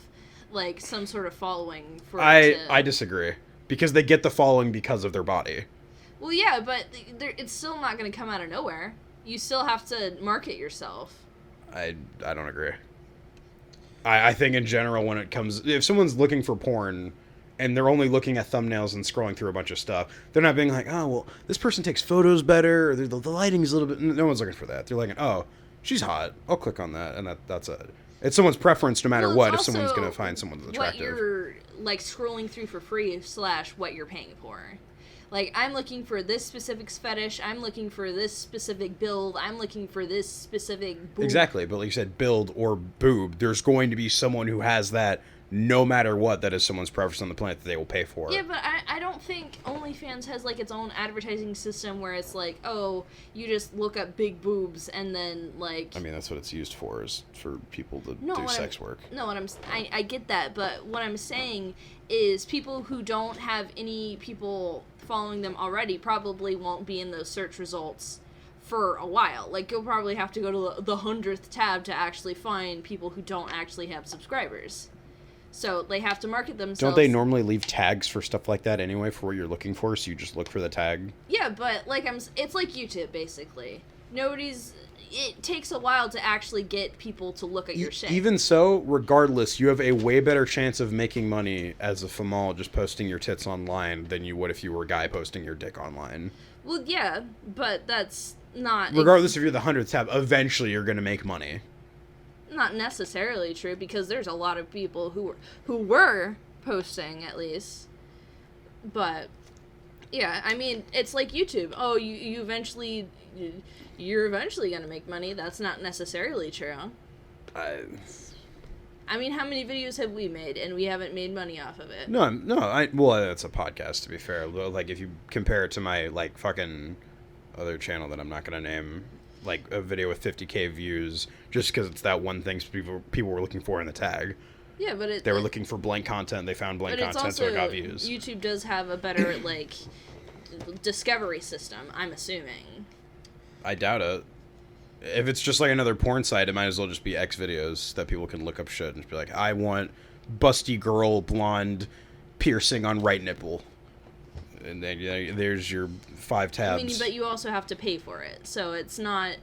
like some sort of following for I disagree because they get the following because of their body. Well, yeah, but it's still not going to come out of nowhere. You still have to market yourself. I don't agree. I think in general when it comes, if someone's looking for porn and they're only looking at thumbnails and scrolling through a bunch of stuff, they're not being like, oh well, this person takes photos better or the lighting's a little bit. No one's looking for that. They're like, oh, she's hot, I'll click on that, and that's it. It's someone's preference no matter what if someone's going to find someone that's attractive. What you're, like, scrolling through for free / what you're paying for. Like, I'm looking for this specific fetish, I'm looking for this specific build, I'm looking for this specific boob. Exactly, but like you said, build or boob, there's going to be someone who has that no matter what, that is someone's preference on the planet that they will pay for. Yeah, but I don't think OnlyFans has, like, its own advertising system where it's like, oh, you just look up big boobs and then, like... I mean, that's what it's used for, is for people to No, do sex work. No, I get that, but what I'm saying is people who don't have any people following them already probably won't be in those search results for a while. Like, you'll probably have to go to the 100th tab to actually find people who don't actually have subscribers. So they have to market themselves. Don't they normally leave tags for stuff like that anyway for what you're looking for, so you just look for the tag? Yeah, but like it's like YouTube basically. It takes a while to actually get people to look at your shit. Even so, regardless, you have a way better chance of making money as a female just posting your tits online than you would if you were a guy posting your dick online. Well, yeah, but that's not... Regardless if you're the 100th tab, eventually you're going to make money. Not necessarily true, because there's a lot of people who were posting, at least. But yeah, I mean, it's like YouTube. Oh, you're eventually gonna make money. That's not necessarily true. I mean, how many videos have we made and we haven't made money off of it? No, well, that's a podcast, to be fair. Like, if you compare it to my, like, fucking other channel that I'm not gonna name, like a video with 50k views, just because it's that one thing people were looking for in the tag. Yeah, but they were looking for blank content. They found blank content, so it got views. YouTube does have a better like discovery system, I'm assuming. I doubt it. If it's just like another porn site, it might as well just be X videos that people can look up shit and be like, I want busty girl blonde piercing on right nipple. And then there's your 5 tabs. I mean, but you also have to pay for it. So it's not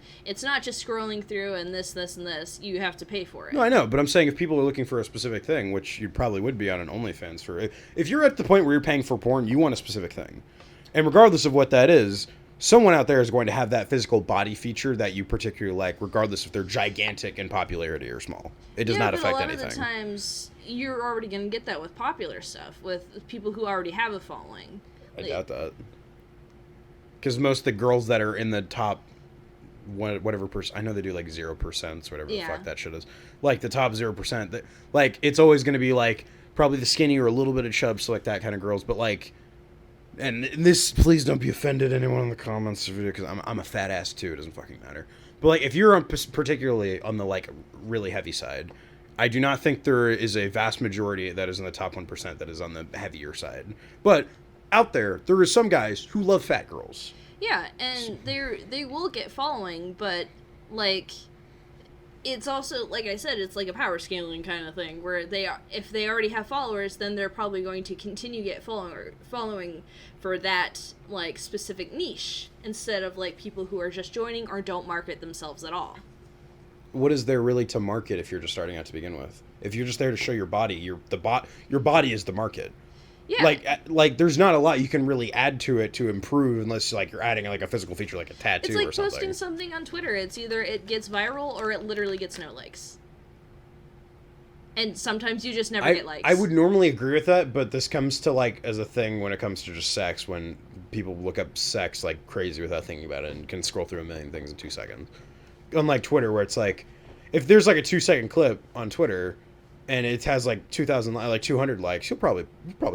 just scrolling through and this, and this. You have to pay for it. No, I know, but I'm saying if people are looking for a specific thing, which you probably would be on an OnlyFans for, if you're at the point where you're paying for porn, you want a specific thing. And regardless of what that is, someone out there is going to have that physical body feature that you particularly like, regardless if they're gigantic in popularity or small. It does not affect anything. A lot of the times, you're already going to get that with popular stuff, with people who already have a following. I doubt that. Because most of the girls that are in the top, whatever percent, I know they do like 0%, whatever the fuck that shit is. Like the top 0%, like it's always going to be like probably the skinny or a little bit of chub, so like that kind of girls. But like, and this, please don't be offended, anyone in the comments, because I'm a fat ass too. It doesn't fucking matter. But like, if you're particularly on the like really heavy side, I do not think there is a vast majority that is in the top 1% that is on the heavier side. But out there is some guys who love fat girls. Yeah, and they will get following, but like it's also, like I said, it's like a power scaling kind of thing where if they already have followers, then they're probably going to continue get following for that like specific niche instead of like people who are just joining or don't market themselves at all. What is there really to market if you're just starting out to begin with? If you're just there to show your body, your body is the market. Yeah. Like there's not a lot you can really add to it to improve unless like you're adding like a physical feature like a tattoo or something. It's like posting something on Twitter. It's either it gets viral or it literally gets no likes. And sometimes you just never get likes. I would normally agree with that, but this comes to like as a thing when it comes to just sex, when people look up sex like crazy without thinking about it and can scroll through a million things in 2 seconds. Unlike Twitter, where it's like, if there's like a 2-second clip on Twitter and it has like 200 likes, you'll probably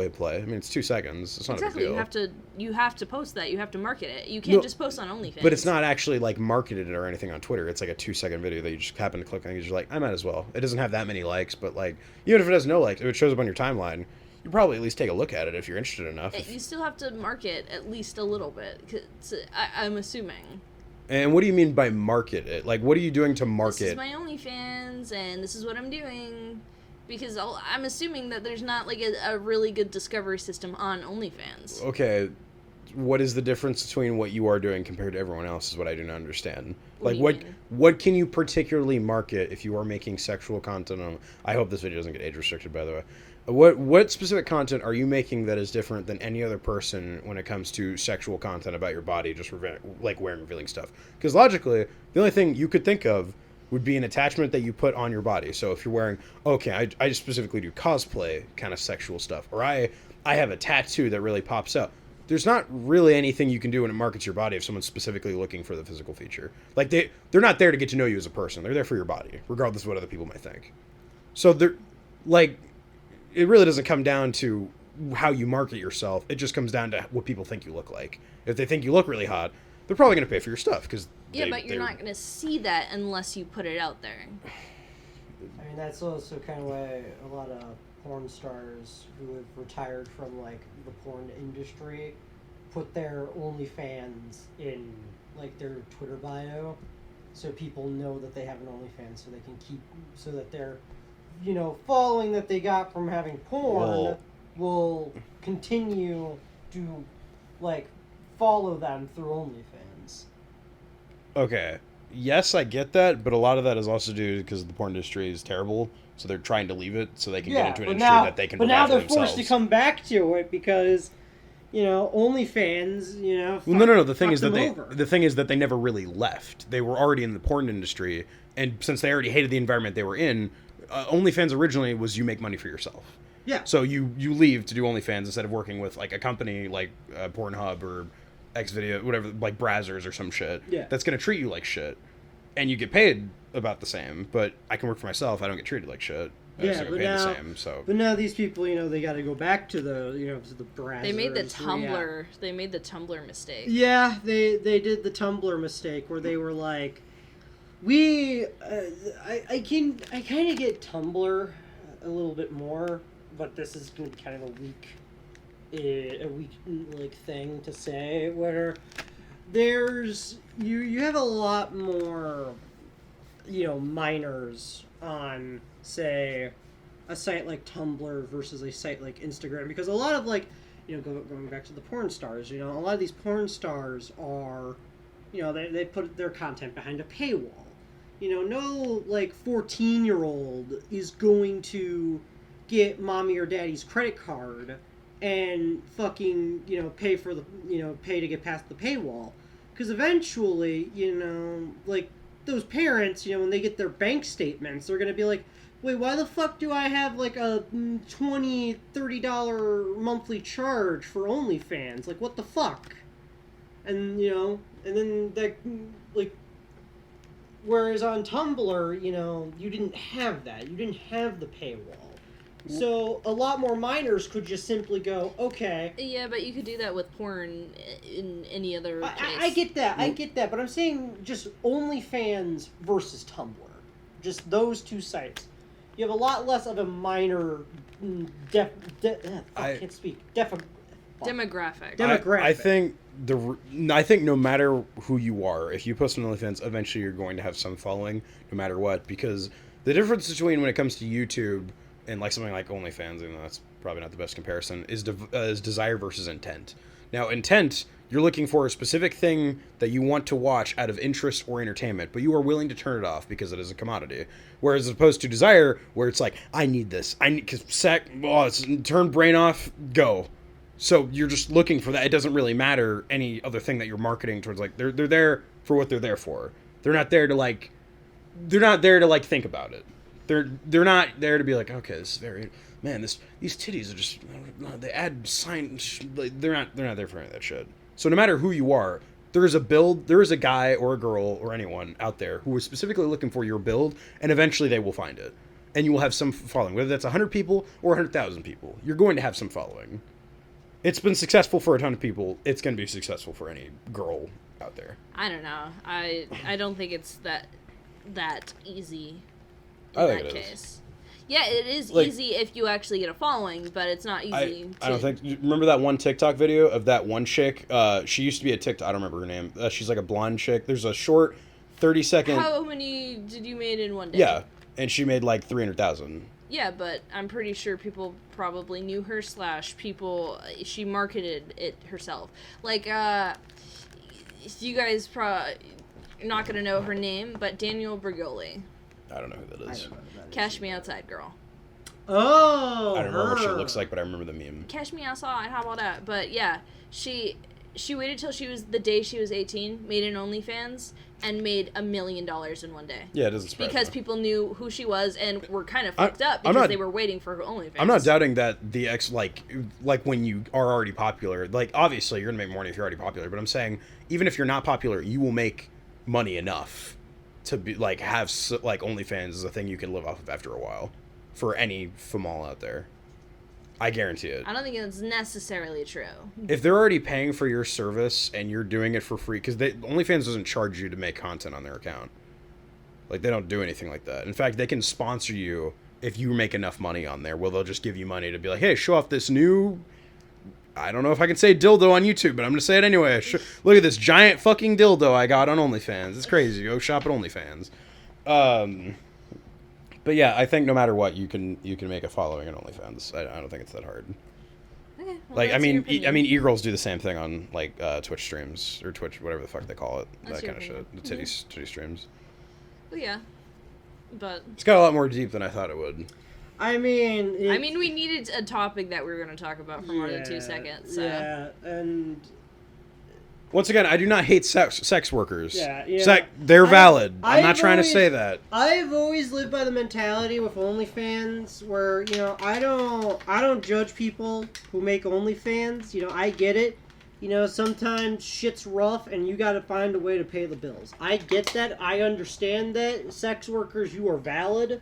play. I mean, it's 2 seconds. It's not a big deal. You have to post that. You have to market it. You can't just post on OnlyFans. But it's not actually like marketed or anything on Twitter. It's like a 2-second video that you just happen to click on and you're like, I might as well. It doesn't have that many likes, but like, even if it has no likes, if it shows up on your timeline, you probably at least take a look at it if you're interested enough. You still have to market at least a little bit, 'cause I'm assuming. And what do you mean by market it? Like, what are you doing to market? This is my OnlyFans, and this is what I'm doing. Because I'm assuming that there's not, like, a really good discovery system on OnlyFans. Okay, what is the difference between what you are doing compared to everyone else is what I do not understand. What can you particularly market if you are making sexual content on... I hope this video doesn't get age restricted, by the way. What specific content are you making that is different than any other person when it comes to sexual content about your body, just like wearing revealing stuff? Because logically, the only thing you could think of would be an attachment that you put on your body. So if you're wearing, okay, I specifically do cosplay kind of sexual stuff, or I have a tattoo that really pops out. there's not really anything you can do when it markets your body if someone's specifically looking for the physical feature. Like, they're not there to get to know you as a person. They're there for your body, regardless of what other people might think. So they're, like, it really doesn't come down to how you market yourself. It just comes down to what people think you look like. If they think you look really hot, they're probably going to pay for your stuff. But you're not going to see that unless you put it out there. I mean, that's also kind of why a lot of porn stars who have retired from, like, the porn industry put their OnlyFans in, like, their Twitter bio, so people know that they have an OnlyFans, so they can keep, so that their, you know, following that they got from having porn will continue to, like, follow them through OnlyFans. Okay. Yes, I get that, but a lot of that is also due because the porn industry is terrible, so they're trying to leave it so they can get into an industry that they can provide for themselves. But now they're forced to come back to it because, you know, OnlyFans, you know. Well, no. The thing is that they never really left. They were already in the porn industry, and since they already hated the environment they were in, OnlyFans originally was you make money for yourself. Yeah. So you leave to do OnlyFans instead of working with like a company like Pornhub or Xvideo, whatever, like Brazzers or some shit. Yeah. That's gonna treat you like shit, and you get paid about the same. But I can work for myself. I don't get treated like shit. But now these people, you know, they got to go back to the, you know, to the Brazzers. They made the Tumblr. They made the Tumblr mistake. Yeah, they did the Tumblr mistake where they were like, I kind of get Tumblr a little bit more, but this is kind of a weak like thing to say, where there's you have a lot more, you know, minors on, say, a site like Tumblr versus a site like Instagram, because a lot of, like, you know, going back to the porn stars, you know, a lot of these porn stars are, you know, they put their content behind a paywall. You know, no, like, 14-year-old is going to get mommy or daddy's credit card and fucking, you know, pay to get past the paywall. Because eventually, you know, like, those parents, you know, when they get their bank statements, they're going to be like, wait, why the fuck do I have, like, a $20, $30 monthly charge for OnlyFans? Like, what the fuck? And, you know, and then, that, like, whereas on Tumblr, you know, you didn't have that. You didn't have the paywall. So a lot more minors could just simply go, okay. Yeah, but you could do that with porn in any other case. I get that, but I'm saying just OnlyFans versus Tumblr. Just those two sites. You have a lot less of a minor demographic. I think no matter who you are, if you post on OnlyFans, eventually you're going to have some following, no matter what. Because the difference between when it comes to YouTube and like something like OnlyFans, even though that's probably not the best comparison, is desire versus intent. Now, intent, you're looking for a specific thing that you want to watch out of interest or entertainment, but you are willing to turn it off because it is a commodity. Whereas as opposed to desire, where it's like, I need this. Turn brain off, go. So you're just looking for that. It doesn't really matter any other thing that you're marketing towards. Like, they're there for what they're there for. They're not there to think about it. They're not there to be like, okay, this is very, man, these titties are just, they add signs. They're not there for any of that shit. So no matter who you are, there is a guy or a girl or anyone out there who is specifically looking for your build, and eventually they will find it. And you will have some following. Whether that's 100 people or 100,000 people, you're going to have some following. It's been successful for a ton of people. It's going to be successful for any girl out there. I don't know. I don't think it's that easy in that case. Yeah, it is easy if you actually get a following, but it's not easy. I don't think. Remember that one TikTok video of that one chick? She used to be a TikTok. I don't remember her name. She's like a blonde chick. There's a short 30-second. How many did you made in one day? Yeah, and she made like 300,000. Yeah, but I'm pretty sure people probably knew her. She marketed it herself. Like, you guys probably not gonna know her name, but Daniel Bergoli. I don't know who that is. Cash Me Outside girl. Oh, I don't remember what she looks like, but I remember the meme. Cash Me Outside, how about that? But yeah, she she waited till the day she was 18, made an OnlyFans, and made $1 million in one day. Yeah, it doesn't surprise because me. people knew who she was and were kind of fucked up because they were waiting for her OnlyFans. I'm not doubting that like when you are already popular, like obviously you're gonna make more money if you're already popular. But I'm saying even if you're not popular, you will make money enough to be like have like OnlyFans is a thing you can live off of after a while. For any female out there, I guarantee it. I don't think it's necessarily true. If they're already paying for your service and you're doing it for free, because OnlyFans doesn't charge you to make content on their account. Like, they don't do anything like that. In fact, they can sponsor you if you make enough money on there. Well, they'll just give you money to be like, hey, show off this new... I don't know if I can say dildo on YouTube, but I'm going to say it anyway. Look at this giant fucking dildo I got on OnlyFans. It's crazy. Go shop at OnlyFans. But yeah, I think no matter what, you can make a following on OnlyFans. I don't think it's that hard. Okay. Well, Like, I mean, e-girls do the same thing on like Twitch streams or Twitch, whatever the fuck they call it, That's that kind of your shit. The titty streams. Well, yeah, but It's got a lot more deep than I thought it would. I mean, we needed a topic that we were going to talk about for more than 2 seconds. So. Yeah, and Once again, I do not hate sex workers. Yeah. They're valid. I'm not I've trying to always- say that. I've always lived by the mentality with OnlyFans where, I don't judge people who make OnlyFans. I get it. Sometimes shit's rough and you gotta find a way to pay the bills. I get that. I understand that. Sex workers, you are valid.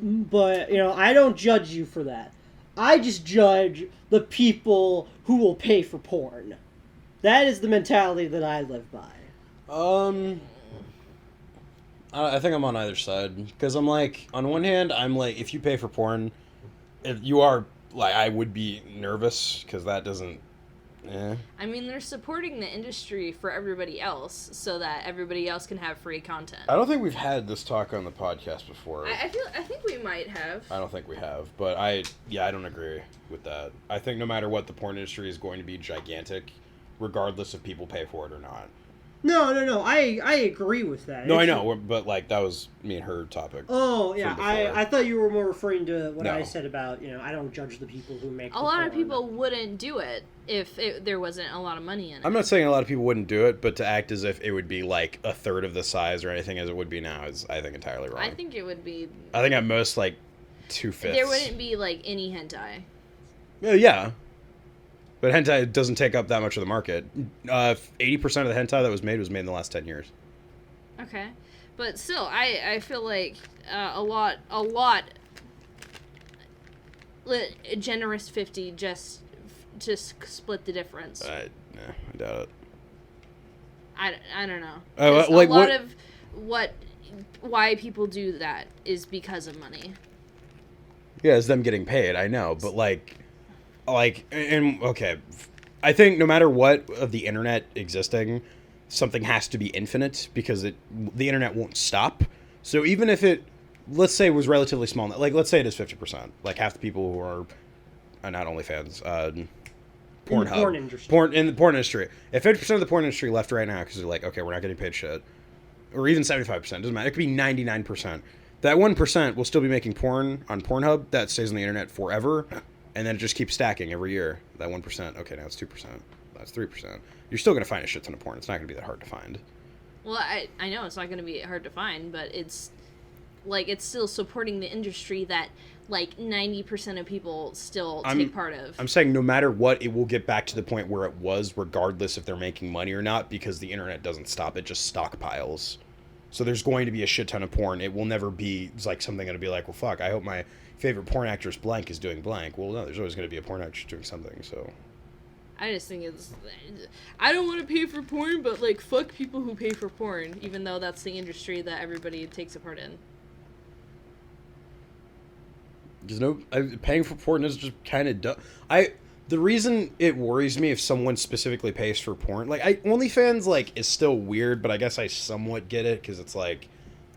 But, I don't judge you for that. I just judge the people who will pay for porn. That is the mentality that I live by. I think I'm on either side because I'm like, on one hand, I'm like, if you pay for porn, if you are like, I would be nervous because that doesn't. I mean, they're supporting the industry for everybody else so that everybody else can have free content. I don't think we've had this talk on the podcast before. I think we might have. I don't think we have, but I don't agree with that. I think no matter what, the porn industry is going to be gigantic, regardless if people pay for it or not. No. I agree with that. No, I know, but like that was me and her topic. Oh, yeah. from before. I thought you were more referring to what No. I said about, I don't judge the people who make A lot of people wouldn't do it if there wasn't a lot of money in it. I'm not saying a lot of people wouldn't do it, but to act as if it would be like a third of the size or anything as it would be now is, I think, entirely wrong. I think it would be... I think at most like 2/5. There wouldn't be like any hentai. Yeah. But hentai doesn't take up that much of the market. 80% of the hentai that was made in the last 10 years. Okay. But still, I feel like a lot, generous 50 just split the difference. I doubt it. I don't know. Like, a lot of why people do that is because of money. Yeah, it's them getting paid, I know. But okay, I think no matter what of the internet existing, something has to be infinite because the internet won't stop. So even if it, let's say, was relatively small, like let's say it is 50%, like half the people who are not OnlyFans, Pornhub, in the porn industry. If 50% of the porn industry left right now because they're like, okay, we're not getting paid shit, or even 75%, doesn't matter. It could be 99%. That 1% will still be making porn on Pornhub that stays on the internet forever. And then it just keeps stacking every year. That 1%, okay, now it's 2%. That's 3%. You're still going to find a shit ton of porn. It's not going to be that hard to find. Well, I know it's not going to be hard to find, but it's still supporting the industry that, 90% of people still take part of. I'm saying no matter what, it will get back to the point where it was, regardless if they're making money or not, because the internet doesn't stop. It just stockpiles. So there's going to be a shit ton of porn. It will never be, something going to be like, well, fuck, I hope my favorite porn actress blank is doing blank. Well, no, there's always going to be a porn actress doing something, so... I just think I don't want to pay for porn, but, fuck people who pay for porn, even though that's the industry that everybody takes a part in. Paying for porn is just kind of dumb. The reason it worries me if someone specifically pays for porn, OnlyFans, is still weird, but I guess I somewhat get it, because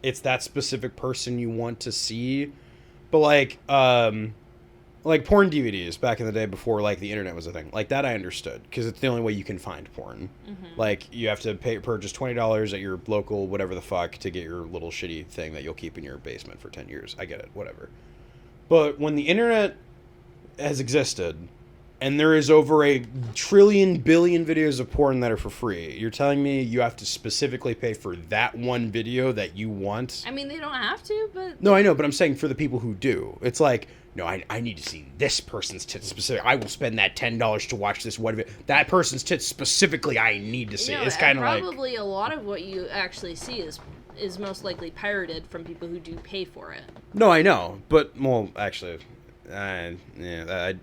it's that specific person you want to see. But porn DVDs back in the day before the internet was a thing, that I understood because it's the only way you can find porn. Mm-hmm. You have to purchase $20 at your local whatever the fuck to get your little shitty thing that you'll keep in your basement for 10 years. I get it, whatever. But when the internet has existed, And there is over a trillion billion videos of porn that are for free. You're telling me you have to specifically pay for that one video that you want? I mean, they don't have to, but... No, I know, but I'm saying for the people who do. It's like, no, I need to see this person's tits specific. I will spend that $10 to watch this one video. That person's tits specifically I need to see. It's kind of like... Probably a lot of what you actually see is most likely pirated from people who do pay for it. No, I know, but, well, actually...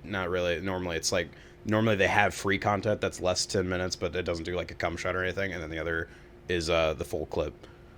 not really. Normally they have free content that's less 10 minutes, but it doesn't do like a cum shot or anything. And then the other is the full clip.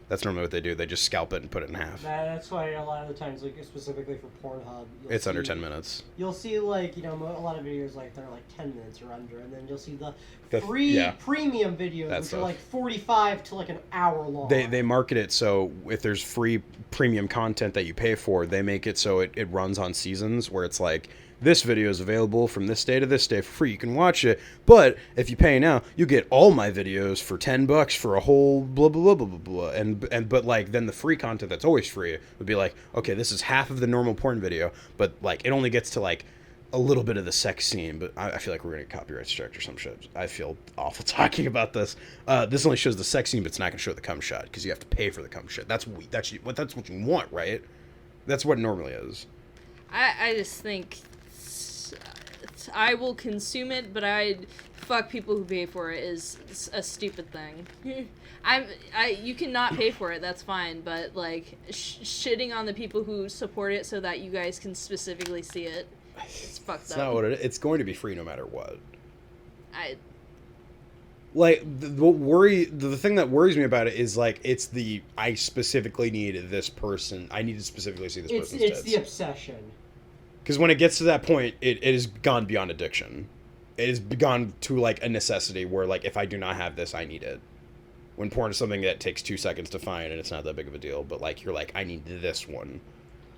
That's normally what they do. They just scalp it and put it in half. That's why a lot of the times, like specifically for Pornhub, It's under 10 minutes. You'll see like a lot of videos like they're like 10 minutes or under, and then you'll see the free premium videos which are like 45 to like an hour long. They market it so if there's free premium content that you pay for, they make it so it runs on seasons where it's like, this video is available from this day to this day for free. You can watch it, but if you pay now, you get all my videos for $10 for a whole blah blah blah blah blah. But like then the free content that's always free would be like, okay, this is half of the normal porn video, but like it only gets to like a little bit of the sex scene. But I feel like we're gonna get copyright strike or some shit. I feel awful talking about this. This only shows the sex scene, but it's not gonna show the cum shot because you have to pay for the cum shot. That's what you want, right? That's what it normally is. I just think I will consume it, but fuck people who pay for it is a stupid thing. You cannot pay for it, that's fine, but like shitting on the people who support it so that you guys can specifically see it, it's fucked up. It's not what it is. It's going to be free no matter what. Like the thing that worries me about it is like I specifically need this person. I need to specifically see this person's tits. It's the obsession. Because when it gets to that point, it has gone beyond addiction. It has gone to like a necessity where like if I do not have this, I need it. When porn is something that takes 2 seconds to find and it's not that big of a deal, but like you're like, I need this one.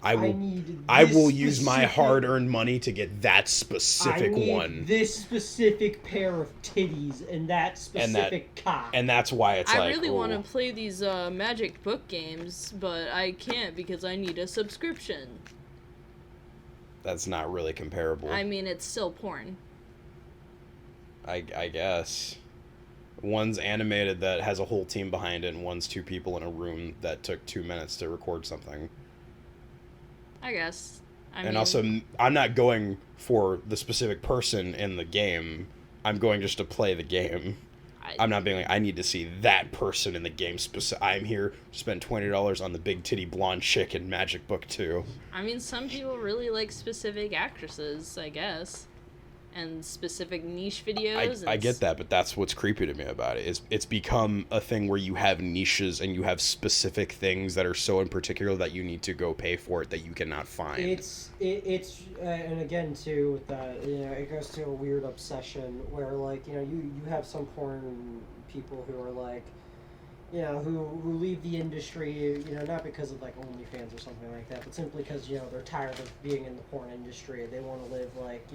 I will use my hard-earned money to get that specific one. This specific pair of titties and that specific cock. And that's why it's I really want to play these magic book games, but I can't because I need a subscription. That's not really comparable. I mean, it's still porn. I guess. One's animated that has a whole team behind it, and one's 2 people in a room that took 2 minutes to record something. I guess. Also, I'm not going for the specific person in the game. I'm going just to play the game. I'm not being like, I need to see that person in the game. I'm here to spend $20 on the big titty blonde chick in Magic Book 2. I mean, some people really like specific actresses, I guess. And specific niche videos. I get that, but that's what's creepy to me about it. It's become a thing where you have niches and you have specific things that are so in particular that you need to go pay for it that you cannot find. It's and again too with that, it goes to a weird obsession where like you have some porn people who are like who leave the industry not because of like OnlyFans or something like that, but simply because they're tired of being in the porn industry. They want to live like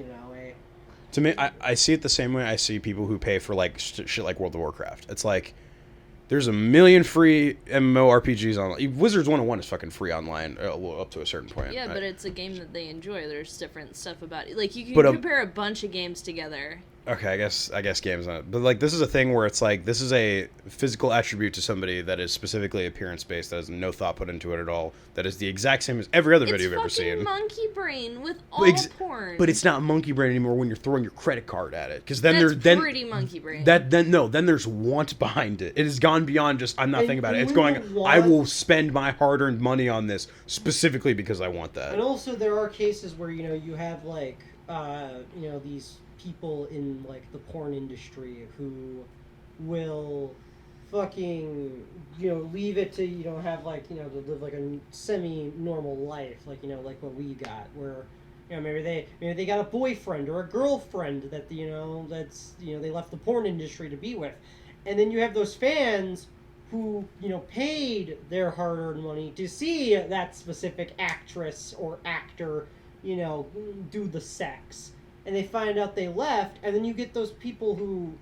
To me, I see it the same way I see people who pay for like shit like World of Warcraft. It's like there's a million free MMORPGs online. Wizards 101 is fucking free online up to a certain point. Yeah, but it's a game that they enjoy. There's different stuff about it. Like you can compare a bunch of games together. Okay, I guess games not. But like this is a thing where it's like this is a physical attribute to somebody that is specifically appearance based, that has no thought put into it at all. That is the exact same as every other video you've ever seen. It's monkey brain with all porn. But it's not monkey brain anymore when you're throwing your credit card at it, because then that's pretty monkey brain. Then there's want behind it. It has gone beyond just I'm not thinking about it. It's going I will spend my hard-earned money on this specifically because I want that. And also there are cases where you have like these people in like the porn industry who will fucking leave it to have like to live like a semi-normal life like like what we got, where maybe they got a boyfriend or a girlfriend that that's they left the porn industry to be with, and then you have those fans who paid their hard-earned money to see that specific actress or actor do the sex. And they find out they left, and then you get those people who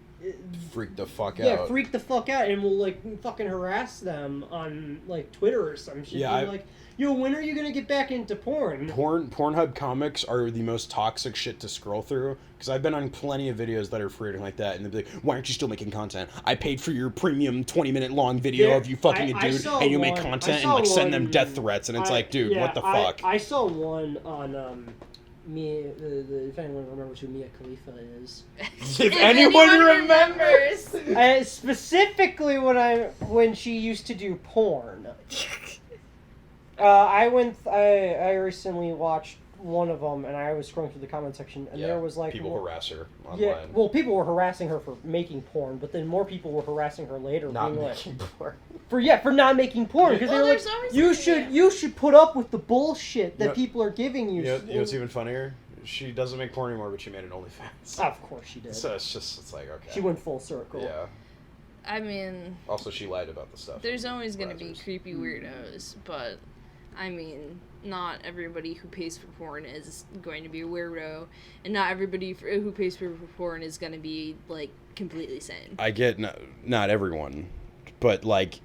freak the fuck out. Yeah, freak the fuck out, and will like fucking harass them on like Twitter or some shit. Yeah, Like, yo, when are you gonna get back into porn? Pornhub comics are the most toxic shit to scroll through, because I've been on plenty of videos that are free and like that, and they'll be like, why aren't you still making content? I paid for your premium 20-minute long video of you fucking a dude, and you make content and like send them death threats, and it's like, dude, what the fuck? I saw one on if anyone remembers who Mia Khalifa is. If anyone remembers! Specifically when she used to do porn. I recently watched one of them, and I was scrolling through the comment section, and there was like people harass her online. Yeah, well, people were harassing her for making porn, but then more people were harassing her later, Not being making porn. for not making porn, because they were like, you should put up with the bullshit that people are giving you. You know what's even funnier? She doesn't make porn anymore, but she made an OnlyFans. Of course she did. So it's like, okay. She went full circle. Yeah. I mean... Also, she lied about the stuff. There's always going to be creepy weirdos, but... I mean, not everybody who pays for porn is going to be a weirdo, and not everybody who pays for porn is going to be, like, completely sane. I get not everyone, but, like,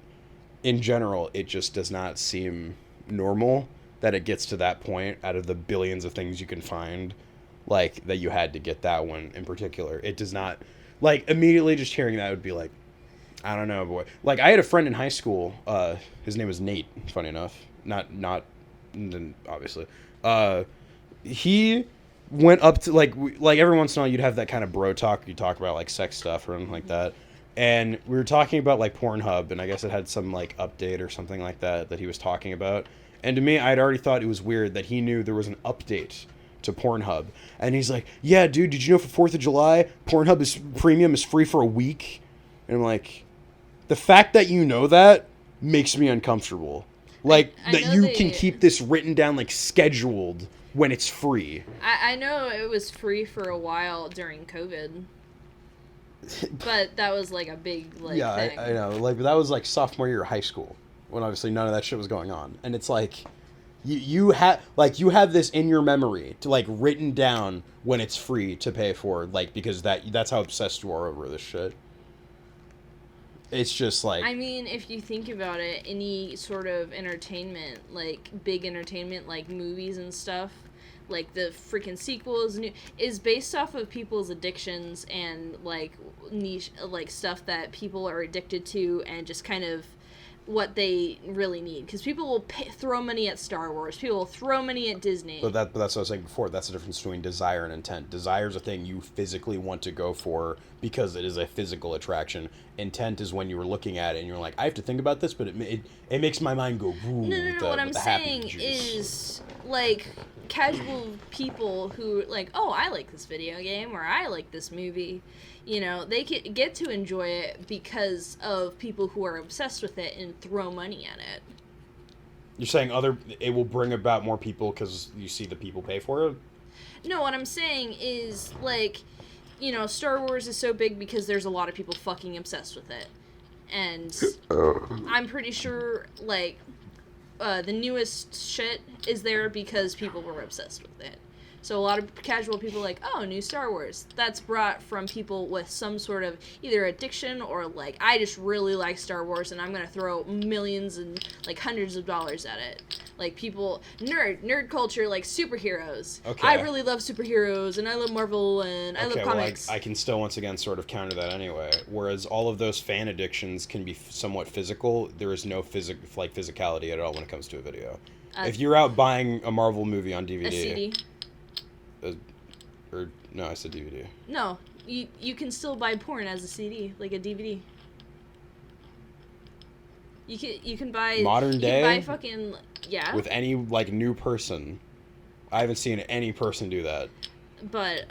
in general, it just does not seem normal that it gets to that point out of the billions of things you can find, like, that you had to get that one in particular. It does not, like, immediately just hearing that would be like, I don't know, boy. Like, I had a friend in high school, his name was Nate, funny enough. Not obviously. He went up to like every once in a while you'd have that kind of bro talk. You talk about like sex stuff or anything like that, and we were talking about like Pornhub, and I guess it had some like update or something like that he was talking about. And to me, I'd already thought it was weird that he knew there was an update to Pornhub, and he's like, "Yeah, dude, did you know for 4th of July, Pornhub premium is free for a week?" And I'm like, the fact that you know that makes me uncomfortable. Like, that you can keep this written down, like, scheduled when it's free. I know it was free for a while during COVID. But that was, like, a big, like, thing. I know. Like, that was, like, sophomore year of high school, when obviously none of that shit was going on. And it's like, you have this in your memory, to, like, written down when it's free to pay for, like, because that's how obsessed you are over this shit. It's just like... I mean, if you think about it, any sort of entertainment, like, big entertainment, like movies and stuff, like the freaking sequels, is based off of people's addictions and, like, niche, like, stuff that people are addicted to and just kind of what they really need. Because people will throw money at Star Wars. People will throw money at Disney. But that's what I was saying before. That's the difference between desire and intent. Desire is a thing you physically want to go for because it is a physical attraction. Intent is when you were looking at it and you're like, I have to think about this, but it makes my mind go, woo. No. What I'm saying is, like, casual people who, like, oh, I like this video game or I like this movie. You know, they get to enjoy it because of people who are obsessed with it and throw money at it. You're saying it will bring about more people because you see the people pay for it? No, what I'm saying is, like, you know, Star Wars is so big because there's a lot of people fucking obsessed with it. And I'm pretty sure, like, the newest shit is there because people were obsessed with it. So a lot of casual people are like, oh, new Star Wars. That's brought from people with some sort of either addiction or, like, I just really like Star Wars and I'm going to throw millions and, like, hundreds of dollars at it. Like, people, nerd culture, like, superheroes. Okay. I really love superheroes and I love Marvel and I love comics. Well, I can still, once again, sort of counter that anyway. Whereas all of those fan addictions can be somewhat physical, there is no physicality at all when it comes to a video. If you're out buying a Marvel movie on DVD... A CD. No, I said DVD. No, you can still buy porn as a CD, like a DVD. You can buy modern day. You can buy fucking with any like new person. I haven't seen any person do that. But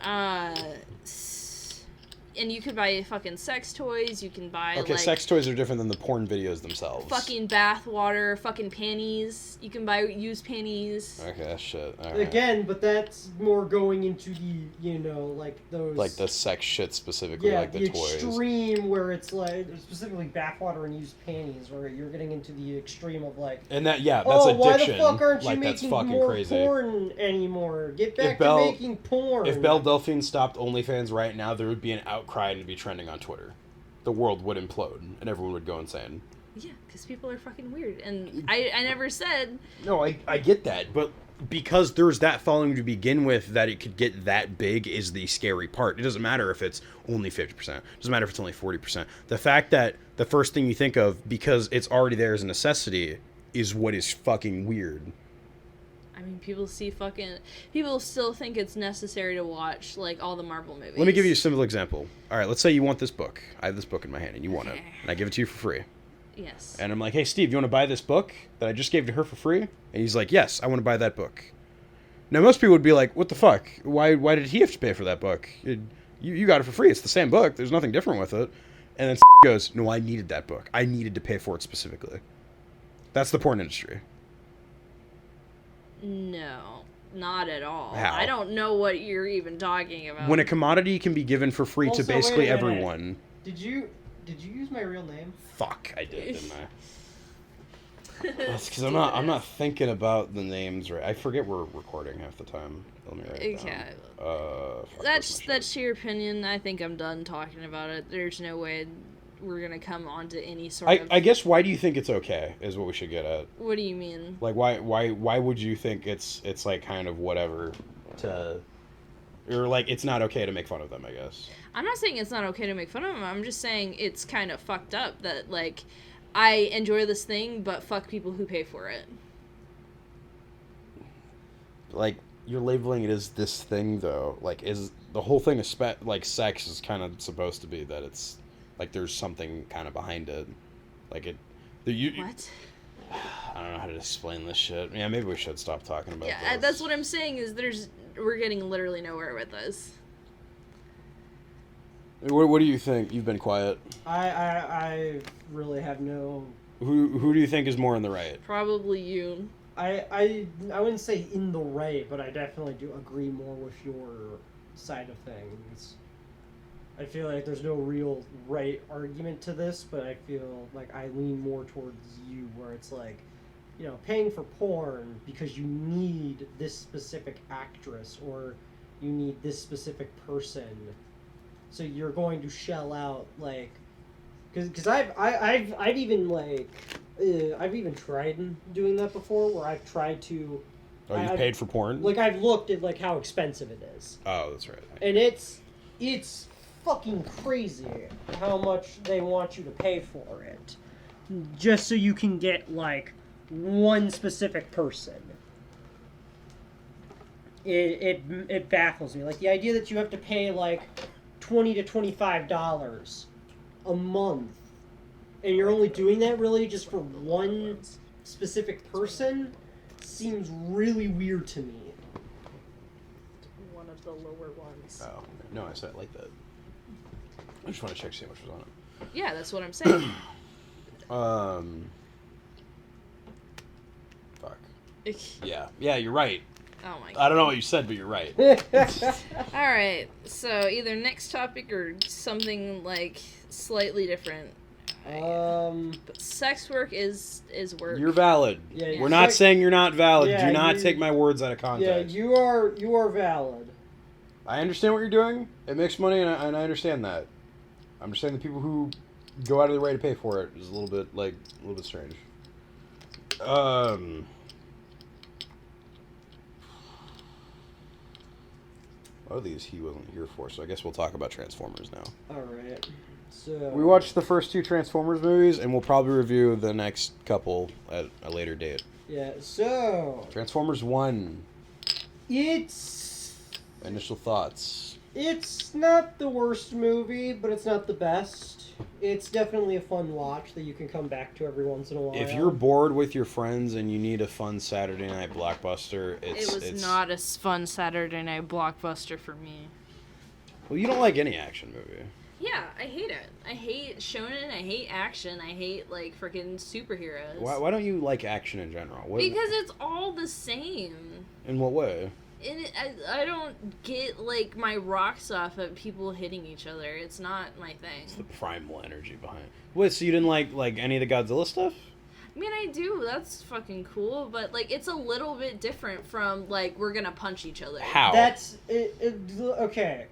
and you can buy fucking sex toys. You can buy like, sex toys are different than the porn videos themselves. Fucking bath water, fucking panties. You can buy used panties. Okay, that's shit. All right. Again, but that's more going into the, you know, like those... Like the sex shit specifically, like the toys. Extreme where it's like, specifically bath water and used panties, where you're getting into the extreme of like... And that's addiction. Why the fuck aren't you making more crazy. Porn anymore? Get back to making porn. If Belle Delphine stopped OnlyFans right now, there would be an outcry and to be trending on Twitter. The world would implode and everyone would go insane. Yeah, because people are fucking weird. And I never said... No, I get that, but because there's that following to begin with, that it could get that big is the scary part. It doesn't matter if it's only 50%. It doesn't matter if it's only 40%. The fact that the first thing you think of, because it's already there as a necessity, is what is fucking weird. I mean, people still think it's necessary to watch, like, all the Marvel movies. Let me give you a simple example. All right, let's say you want this book. I have this book in my hand, and you want it. And I give it to you for free. Yes. And I'm like, hey, Steve, you want to buy this book that I just gave to her for free? And he's like, yes, I want to buy that book. Now, most people would be like, what the fuck? Why did he have to pay for that book? You got it for free. It's the same book. There's nothing different with it. And then goes, no, I needed that book. I needed to pay for it specifically. That's the porn industry. No, not at all. How? I don't know what you're even talking about. When a commodity can be given for free Also, to basically wait a minute. everyone. Did you use my real name? Fuck, I did, didn't I? That's because I'm not thinking about the names right. I forget we're recording half the time. Let me write it down. Okay. That's your opinion. I think I'm done talking about it. There's no way we're gonna come onto any sort of... I guess, why do you think it's okay is what we should get at. What do you mean? Like, why would you think it's like kind of whatever to... Or like it's not okay to make fun of them, I guess. I'm not saying it's not okay to make fun of them. I'm just saying it's kind of fucked up that, like, I enjoy this thing, but fuck people who pay for it. Like, you're labeling it as this thing, though. Like, is the whole thing like sex is kind of supposed to be that it's like there's something kind of behind it, like it. What? I don't know how to explain this shit. Yeah, maybe we should stop talking about Yeah, this. that's what I'm saying. We're getting literally nowhere with this. What do you think? You've been quiet. I really have no... Who do you think is more in the right? Probably you. I wouldn't say in the right, but I definitely do agree more with your side of things. I feel like there's no real right argument to this, but I feel like I lean more towards you, where it's like, you know, paying for porn because you need this specific actress or you need this specific person, so you're going to shell out, like, because I've even like I've even tried doing that before, where I've tried to. Oh, you paid for porn? Like, I've looked at like how expensive it is. Oh, that's right. And it's fucking crazy how much they want you to pay for it, just so you can get like one specific person. It baffles me. Like, the idea that you have to pay like $20 to $25 a month, and you're only doing that really just for one specific person, seems really weird to me. One of the lower ones. Oh, no, I said it like that. I just want to check see how much was on it. Yeah, that's what I'm saying. Fuck. Yeah, you're right. Oh my god. I don't know what you said, but you're right. Alright, so either next topic or something like slightly different. But sex work is work. You're valid. Yeah, We're not saying you're not valid. Yeah, Do not take my words out of context. Yeah, you are valid. I understand what you're doing. It makes money, and I understand that. I'm just saying the people who go out of their way to pay for it is a little bit strange. Oh, these he wasn't here for, so I guess we'll talk about Transformers now. Alright, so... We watched the first 2 Transformers movies, and we'll probably review the next couple at a later date. Yeah, so... Transformers 1. It's... Initial thoughts. It's not the worst movie, but it's not the best. It's definitely a fun watch that you can come back to every once in a while. If you're bored with your friends and you need a fun Saturday night blockbuster, it was not a fun Saturday night blockbuster for me. Well, you don't like any action movie. Yeah, I hate it. I hate shonen, I hate action, I hate, like, freaking superheroes. Why don't you like action in general? Because it's all the same. In what way? I don't get, like, my rocks off at people hitting each other. It's not my thing. It's the primal energy behind it. Wait, so you didn't like any of the Godzilla stuff? I mean, I do. That's fucking cool. But, like, it's a little bit different from, like, we're gonna punch each other. How? That's... okay.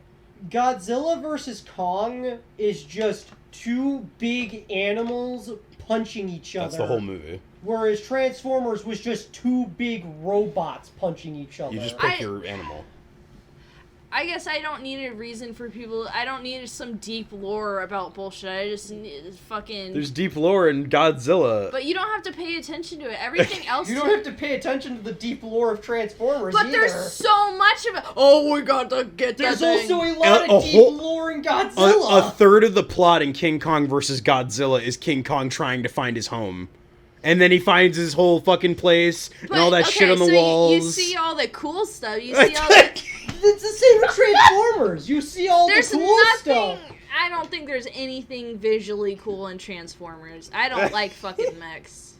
Godzilla versus Kong is just two big animals punching each other. That's the whole movie. Whereas Transformers was just two big robots punching each other. You just pick your animal. I guess I don't need a reason for people. I don't need some deep lore about bullshit. I just need fucking. There's deep lore in Godzilla. But you don't have to pay attention to it. Everything else. You don't have to pay attention to the deep lore of Transformers But either. there's so much of it. Oh, we got to get that There's thing. also a lot of deep lore in Godzilla. A third of the plot in King Kong versus Godzilla is King Kong trying to find his home. And then he finds his whole fucking place and all that shit on the walls. You see all the cool stuff. You see all the... It's the same with Transformers. You see all There's the cool nothing... stuff. I don't think there's anything visually cool in Transformers. I don't like fucking mechs.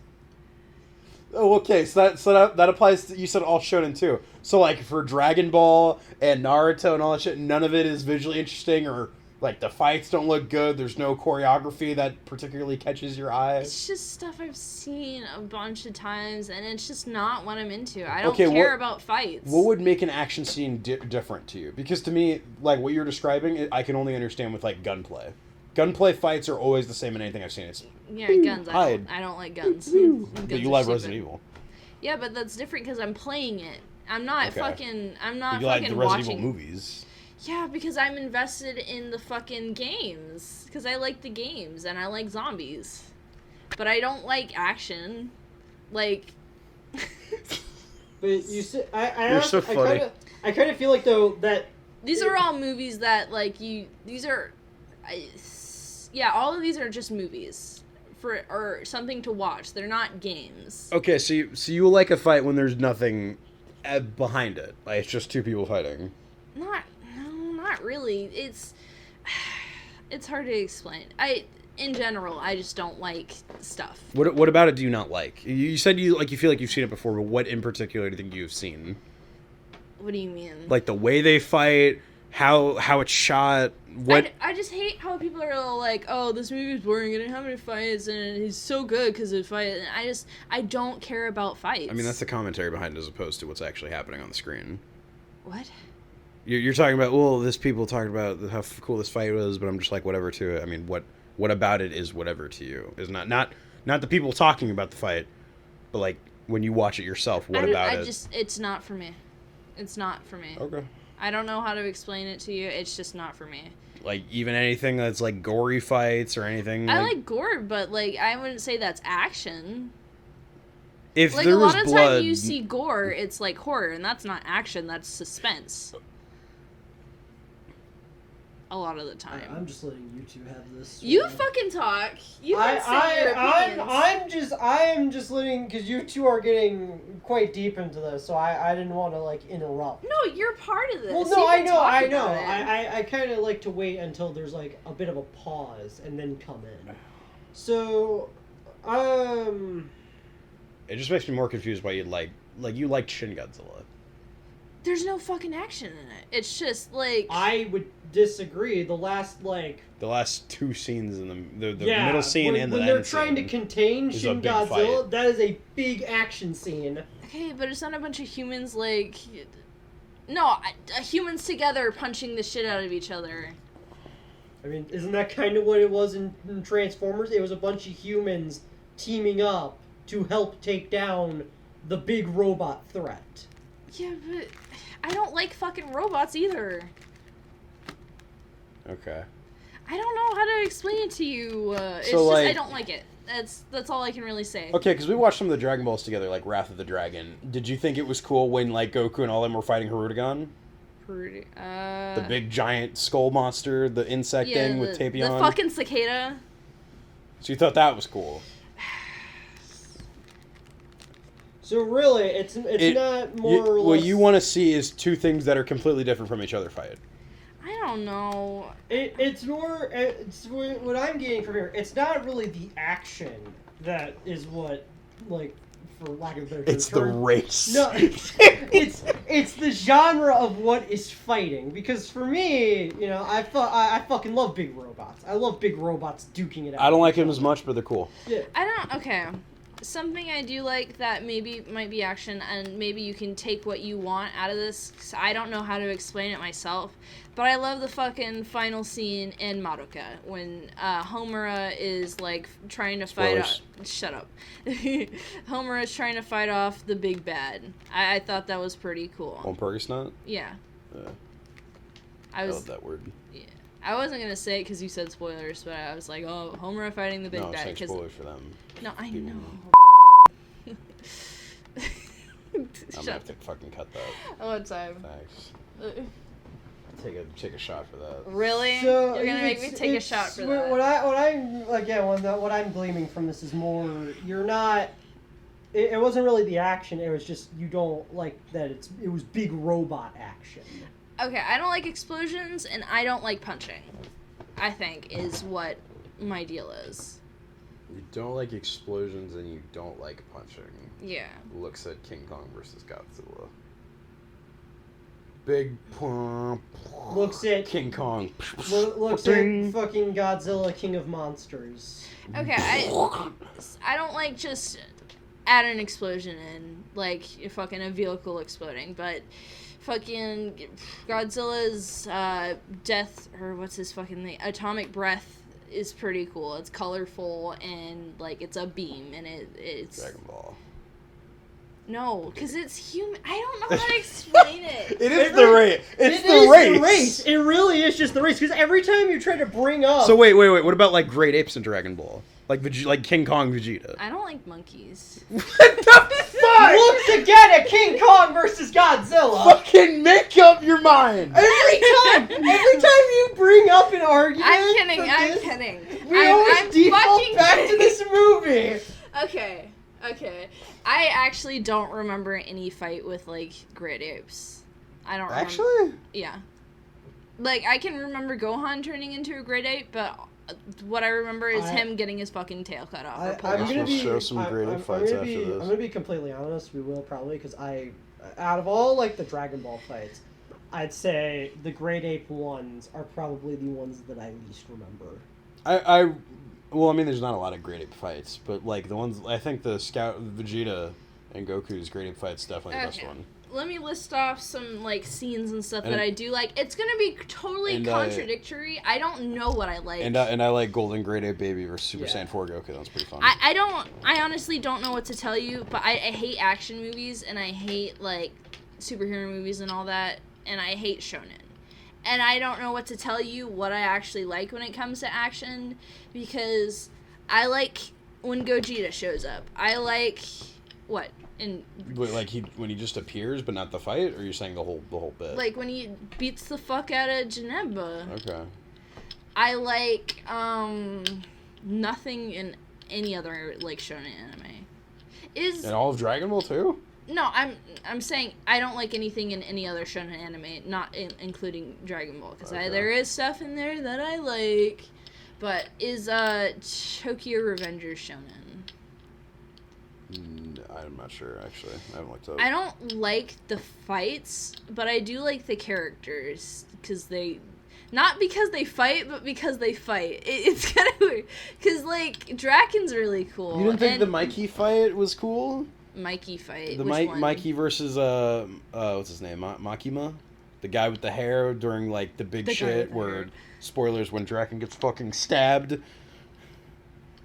Oh, okay. So that applies to, you said all shonen too. So like for Dragon Ball and Naruto and all that shit, none of it is visually interesting, or like the fights don't look good. There's no choreography that particularly catches your eye. It's just stuff I've seen a bunch of times, and it's just not what I'm into. I don't Okay, care about fights. What would make an action scene different to you? Because to me, like what you're describing, I can only understand with like gunplay. Gunplay fights are always the same in anything I've seen. It's Yeah, guns. I don't like guns. Guns but you are like stupid. Resident Evil. Yeah, but that's different because I'm playing it. I'm not Okay. fucking. I'm not You fucking like the Resident watching. Evil movies. Yeah, because I'm invested in the fucking games. Because I like the games and I like zombies. But I don't like action. Like. But you see, You're so funny. I kind of feel like though that These are all movies that like you. These are. Yeah, all of these are just movies or something to watch. They're not games. Okay, so you will like a fight when there's nothing behind it. Like it's just two people fighting. Not really. It's hard to explain. In general, I just don't like stuff. What about it do you not like? You said you feel like you've seen it before, but what in particular do you think you've seen? What do you mean? Like the way they fight, how it's shot, what? I just hate how people are all like, oh, this movie's boring, it didn't have any fights, and he's so good because of fight. And I don't care about fights. I mean, that's the commentary behind it as opposed to what's actually happening on the screen. What? You're talking about, well, this people talking about how cool this fight was, but I'm just like, whatever to it. I mean, what about it is whatever to you? Is not the people talking about the fight, but like when you watch it yourself, what about it? It's not for me. It's not for me. Okay. I don't know how to explain it to you. It's just not for me. Like even anything that's like gory fights or anything. I like gore, but like I wouldn't say that's action. If Like there a was lot of blood, time you see gore, it's like horror, and that's not action. That's suspense. A lot of the time. I'm just letting you two have this. You fucking talk. You can say your opinions. I'm just letting, because you two are getting quite deep into this, so I didn't want to like interrupt. No, you're part of this. Well, You no, can talk I know. about it. I kind of like to wait until there's like a bit of a pause and then come in. So, it just makes me more confused why you liked Shin Godzilla. There's no fucking action in it. It's just like I would disagree. The last two scenes in the yeah, middle scene and the when end they're trying to contain is a Shin big Godzilla, fight. that is a big action scene. okay, but it's not a bunch of humans like no humans together punching the shit out of each other. I mean, isn't that kind of what it was in Transformers? It was a bunch of humans teaming up to help take down the big robot threat. Yeah, but I don't like fucking robots either. Okay. I don't know how to explain it to you. It's So, just like- I don't like it. That's all I can really say. Okay, because we watched some of the Dragon Balls together, like Wrath of the Dragon. Did you think it was cool when like Goku and all them were fighting Hirudegan? The big giant skull monster, the insect thing with Tapion? The fucking cicada. So you thought that was cool? So really, it's not more or less. What you want to see is two things that are completely different from each other fight. I don't know. It's more. It's what I'm getting from here. It's not really the action that is what, like, for lack of a better term. It's the race. No, it's the genre of what is fighting. Because for me, you know, I fucking love big robots. I love big robots duking it out. I don't like him as much, but they're cool. Yeah. I don't. Okay. something I do like that maybe might be action, and maybe you can take what you want out of this, 'cause I don't know how to explain it myself, but I love the fucking final scene in Madoka when Homura is like trying to fight off. Shut up. Homura is trying to fight off the big bad. I thought that was pretty cool. On Pergasnot? Yeah. I love that word. Yeah. I wasn't gonna say it because you said spoilers, but I was like, oh, Homura fighting the big bad. bad. No, spoilers for them. No, I know. I'm gonna have to fucking cut that. One time. Thanks. Take a shot for that. Really? So You're gonna make me take a shot for that? What I'm gleaming from this is more. You're not. It wasn't really the action. It was just you don't like that. It was big robot action. Okay, I don't like explosions and I don't like punching. I think is what my deal is. You don't like explosions and you don't like punching. Yeah. Looks at King Kong versus Godzilla. Big Looks at King Kong. Looks at fucking Godzilla, King of Monsters. Okay, I don't like just add an explosion in, like fucking a vehicle exploding, but fucking Godzilla's death, or what's his fucking name, atomic breath is pretty cool. It's colorful and like it's a beam and it's Dragon Ball. No, because it's human. I don't know how to explain it. It is the race. It's the race. It really is just the race. Because every time you try to bring up. So wait. What about like great apes in Dragon Ball? Like King Kong Vegeta. I don't like monkeys. What the fuck? Once again, at King Kong versus Godzilla. Fucking make up your mind. Every time you bring up an argument. I'm kidding. We always default back to this movie. Okay. I actually don't remember any fight with, like, great apes. I don't remember. Actually? Yeah. Like, I can remember Gohan turning into a great ape, but what I remember is him getting his fucking tail cut off. I'm gonna show some great ape fights after this. I'm gonna be completely honest. We will probably, because out of all, like, the Dragon Ball fights, I'd say the great ape ones are probably the ones that I least remember. Well, I mean, there's not a lot of great ape fights, but like the ones I think the Scout Vegeta and Goku's great ape fight's definitely the best one. Let me list off some like scenes and stuff that I do like. It's gonna be totally contradictory. I don't know what I like. And I like Golden Great Ape Baby versus Super Saiyan 4 Goku. That was pretty fun. I honestly don't know what to tell you, but I hate action movies and I hate like superhero movies and all that, and I hate shonen. And I don't know what to tell you what I actually like when it comes to action, because I like when Gogeta shows up. I like what? Like when he just appears, but not the fight, or you're saying the whole bit? Like when he beats the fuck out of Janemba. Okay. I like nothing in any other like shonen anime. In all of Dragon Ball too? No, I'm saying I don't like anything in any other shonen anime, not including Dragon Ball, because there is stuff in there that I like. But is Tokyo Revengers shonen? I'm not sure, actually. I haven't looked up. I don't like the fights, but I do like the characters, not because they fight, but because they fight. It's kind of weird, because like Draken's really cool. You didn't think the Mikey fight was cool? Mikey fight. The Mikey versus what's his name? Makima, the guy with the hair during like the big shit where spoilers when Draken gets fucking stabbed.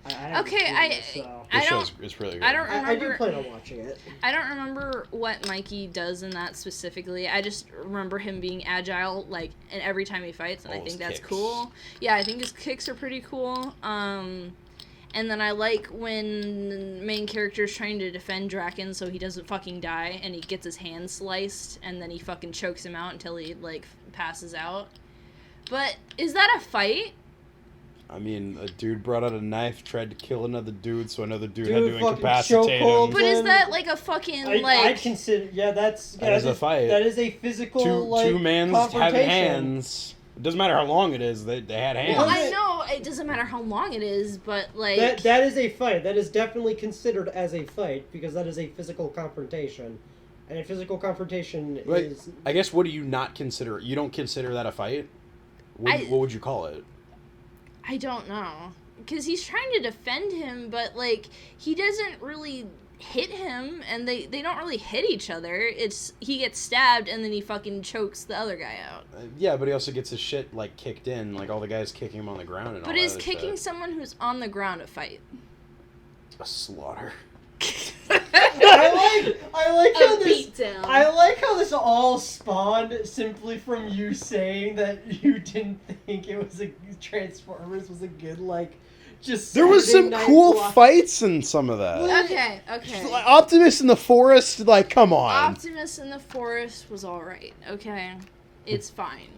It's really good. I don't remember. I do plan on watching it. I don't remember what Mikey does in that specifically. I just remember him being agile, like, and every time he fights, and I think that's cool. Yeah, I think his kicks are pretty cool. And then I like when the main character is trying to defend Draken so he doesn't fucking die, and he gets his hand sliced, and then he fucking chokes him out until he, like, passes out. But is that a fight? I mean, a dude brought out a knife, tried to kill another dude, so another dude had to incapacitate him. But is that like a fucking I consider that is a fight. That is a physical two men having hands. It doesn't matter how long it is. They had hands. Well, I know it doesn't matter how long it is, but like that is a fight. That is definitely considered as a fight because that is a physical confrontation, and a physical confrontation is. I guess what do you not consider? You don't consider that a fight? What would you call it? I don't know, because he's trying to defend him, but, like, he doesn't really hit him, and they don't really hit each other. It's, he gets stabbed, and then he fucking chokes the other guy out. Yeah, but he also gets his shit, like, kicked in. Like, all the guys kicking him on the ground and all that. But is kicking someone who's on the ground a fight? A slaughter. I like how this. Beatdown. I like how this all spawned simply from you saying that you didn't think it was Transformers was a good, like, just. There was Saturday some night cool block. fights in some of that. Okay. Optimus in the forest, like, come on. Optimus in the forest was alright, okay? It's fine.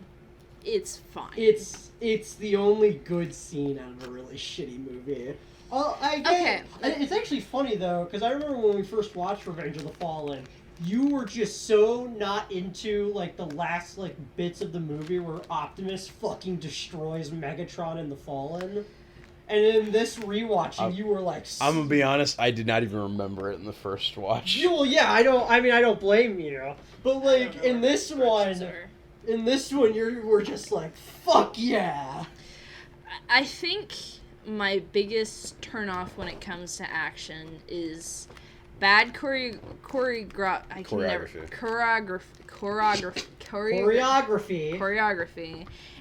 It's fine. It's the only good scene out of a really shitty movie. Oh, I get it. It's actually funny though, because I remember when we first watched Revenge of the Fallen, you were just so not into like the last like bits of the movie where Optimus fucking destroys Megatron in the Fallen. And in this rewatching, you were like, I'm gonna be honest, I did not even remember it in the first watch. well, yeah, I don't blame you. But like in this one, you were just like, fuck yeah. I think my biggest turnoff when it comes to action is bad choreography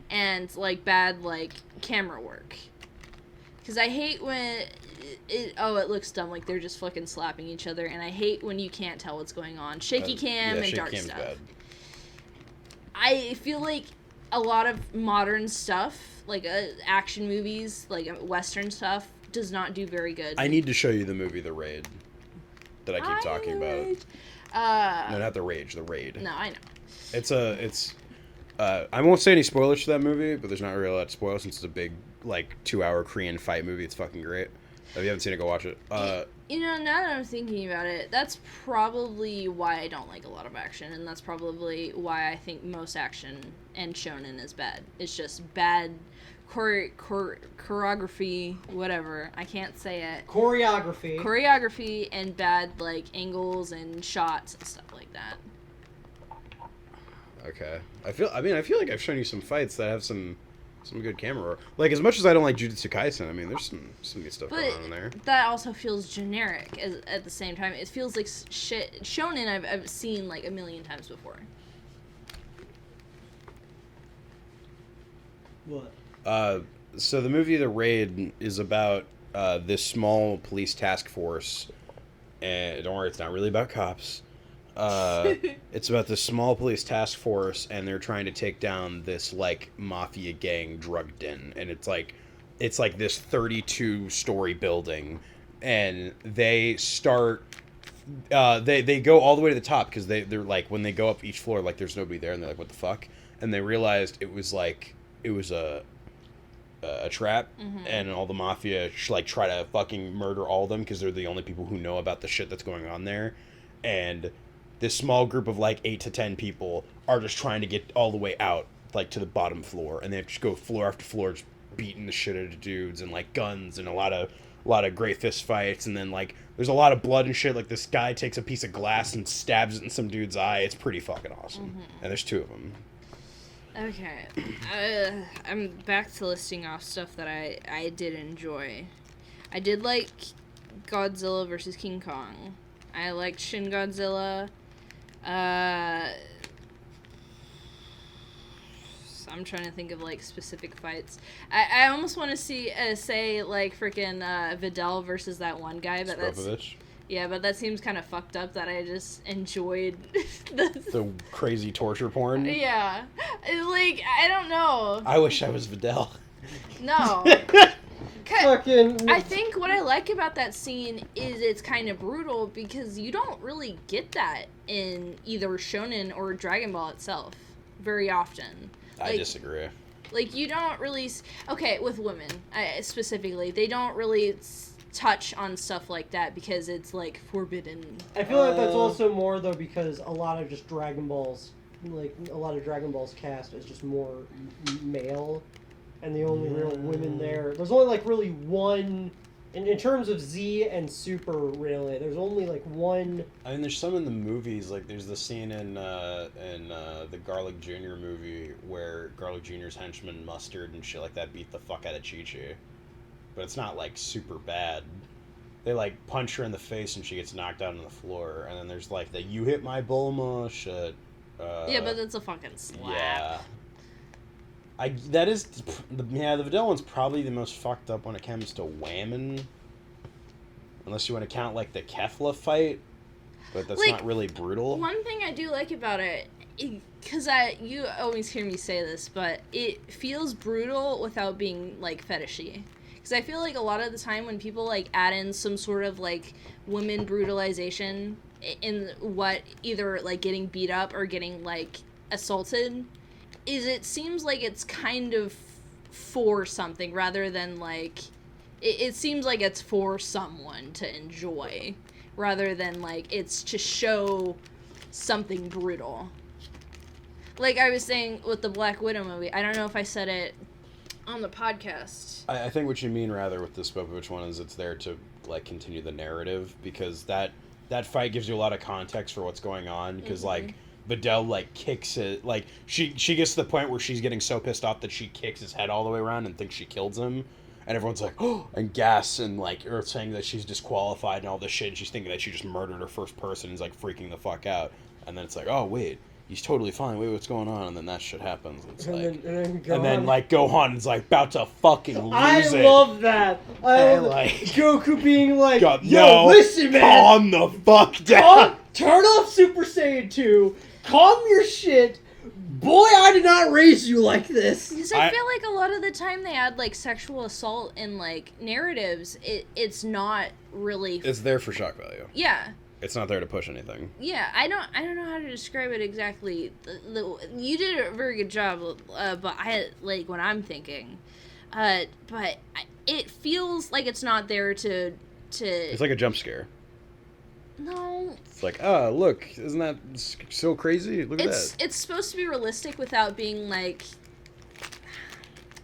and like bad like camera work. Because I hate when it looks dumb, like they're just fucking slapping each other, and I hate when you can't tell what's going on. Shaky cam and dark stuff. Bad. I feel like a lot of modern stuff, like action movies, like Western stuff, does not do very good. I need to show you the movie The Raid that I keep talking about. No, not The Rage, The Raid. No, I know. It's I won't say any spoilers to that movie, but there's not really a lot to spoil since it's a big, like, 2-hour Korean fight movie. It's fucking great. If you haven't seen it, go watch it. You know, now that I'm thinking about it, that's probably why I don't like a lot of action, and that's probably why I think most action and shonen is bad. It's just bad choreography, whatever. I can't say it. Choreography and bad, like, angles and shots and stuff like that. Okay. I feel like I've shown you some fights that have some good camera work. Like, as much as I don't like Jujutsu Kaisen, I mean, there's some good stuff going on in there. That also feels generic at the same time. It feels like shit shonen I've seen like a million times before. What? So the movie The Raid is about this small police task force, and don't worry, it's not really about cops. It's about this small police task force, and they're trying to take down this like mafia gang drug den, and it's like this 32-story building, and they start they go all the way to the top because they're like, when they go up each floor, like there's nobody there, and they're like, what the fuck? And they realized it was a trap, and all the mafia like try to fucking murder all of them because they're the only people who know about the shit that's going on there, and this small group of like 8 to 10 people are just trying to get all the way out, like to the bottom floor, and they have to go floor after floor, just beating the shit out of dudes, and like guns and a lot of great fist fights, and then like there's a lot of blood and shit. Like this guy takes a piece of glass and stabs it in some dude's eye. It's pretty fucking awesome, and there's 2 of them. Okay, I'm back to listing off stuff that I did enjoy. I did like Godzilla vs. King Kong. I liked Shin Godzilla. I'm trying to think of like specific fights. I almost want to say like freaking Vidal versus that one guy, but but that seems kind of fucked up that I just enjoyed the crazy torture porn. Yeah, like I don't know. I wish I was Vidal. No. Fucking. I think what I like about that scene is it's kind of brutal because you don't really get that in either Shonen or Dragon Ball itself very often. I disagree. Like, you don't really... Okay, with women, specifically, they don't really touch on stuff like that because it's, like, forbidden. I feel like that's also more, though, because a lot of just Dragon Ball's... Like, a lot of Dragon Ball's cast is just more male, and the only real women there... There's only, like, really one... In terms of Z and Super, really, there's only, like, one... I mean, there's some in the movies, like, there's the scene in the Garlic Jr. movie where Garlic Jr.'s henchman Mustard and shit like that beat the fuck out of Chi-Chi. but it's not, like, super bad. They, like, punch her in the face and she gets knocked out on the floor. And then there's, like, the you hit my Bulma shit. Yeah, but it's a fucking slap. Yeah. The Videl one's probably the most fucked up when it comes to whamming. Unless you want to count, like, the Kefla fight. But that's Like, not really brutal. One thing I do like about it, because you always hear me say this, but it feels brutal without being, like, fetishy. Because I feel like a lot of the time when people, like, add in some sort of, like, women brutalization in what either, like, getting beat up or getting, like, assaulted, is it seems like it's kind of for something rather than, like, it seems like it's for someone to enjoy rather than, like, it's to show something brutal. Like I was saying with the Black Widow movie, I don't know if I said it on the podcast. I think what you mean, rather, with the Spopovich one is it's there to, like, continue the narrative, because that fight gives you a lot of context for what's going on, because, like, Videl, like, kicks it, like, she gets to the point where she's getting so pissed off that she kicks his head all the way around and thinks she killed him, and everyone's like, oh, and gasps, and, like, or saying that she's disqualified and all this shit, and she's thinking that she just murdered her first person, and is, like, freaking the fuck out, and then it's like, oh, wait, he's totally fine, wait, what's going on, and then that shit happens, and it's and then Gohan is, like, about to fucking lose it. I love that. I love like, Goku being like, God, yo, listen, man. Calm the fuck down. Turn off Super Saiyan 2. Calm your shit. Boy, I did not raise you like this. Because I feel like a lot of the time they add, like, sexual assault in, like, narratives. It's not really... It's there for shock value. Yeah. It's not there to push anything. Yeah, I don't know how to describe it exactly. You did a very good job, but I, like, when I'm thinking. But it feels like it's not there to... It's like a jump scare. No. It's like, oh, look, isn't that so crazy? Look at that. It's supposed to be realistic without being, like...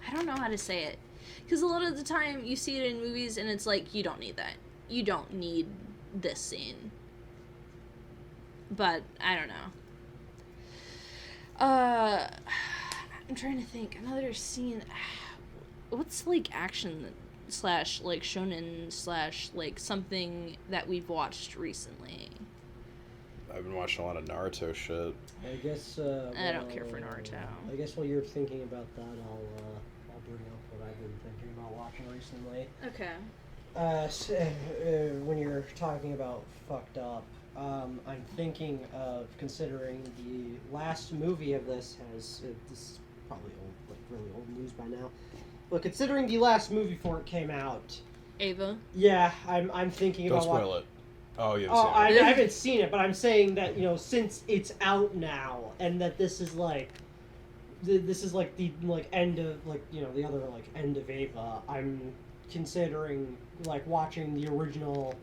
I don't know how to say it. Because a lot of the time you see it in movies and it's like, you don't need that. You don't need this scene. But, I don't know. I'm trying to think. Another scene... What's, like, action slash, like, shonen slash, like, something that we've watched recently? I've been watching a lot of Naruto shit. I guess, I don't care for Naruto. I guess while you're thinking about that, I'll bring up what I've been thinking about watching recently. Okay. When you're talking about fucked up, I'm thinking of considering the last movie of this has... this is probably old, like really old news by now. But considering the last movie for it came out... Ava? Yeah, I'm thinking Don't about... spoil it. Oh, you haven't seen it. I haven't seen it, but I'm saying that, you know, since it's out now, and that this is like... This is like the, like, end of, like, you know, the other, like, end of Ava, I'm considering, like, watching the original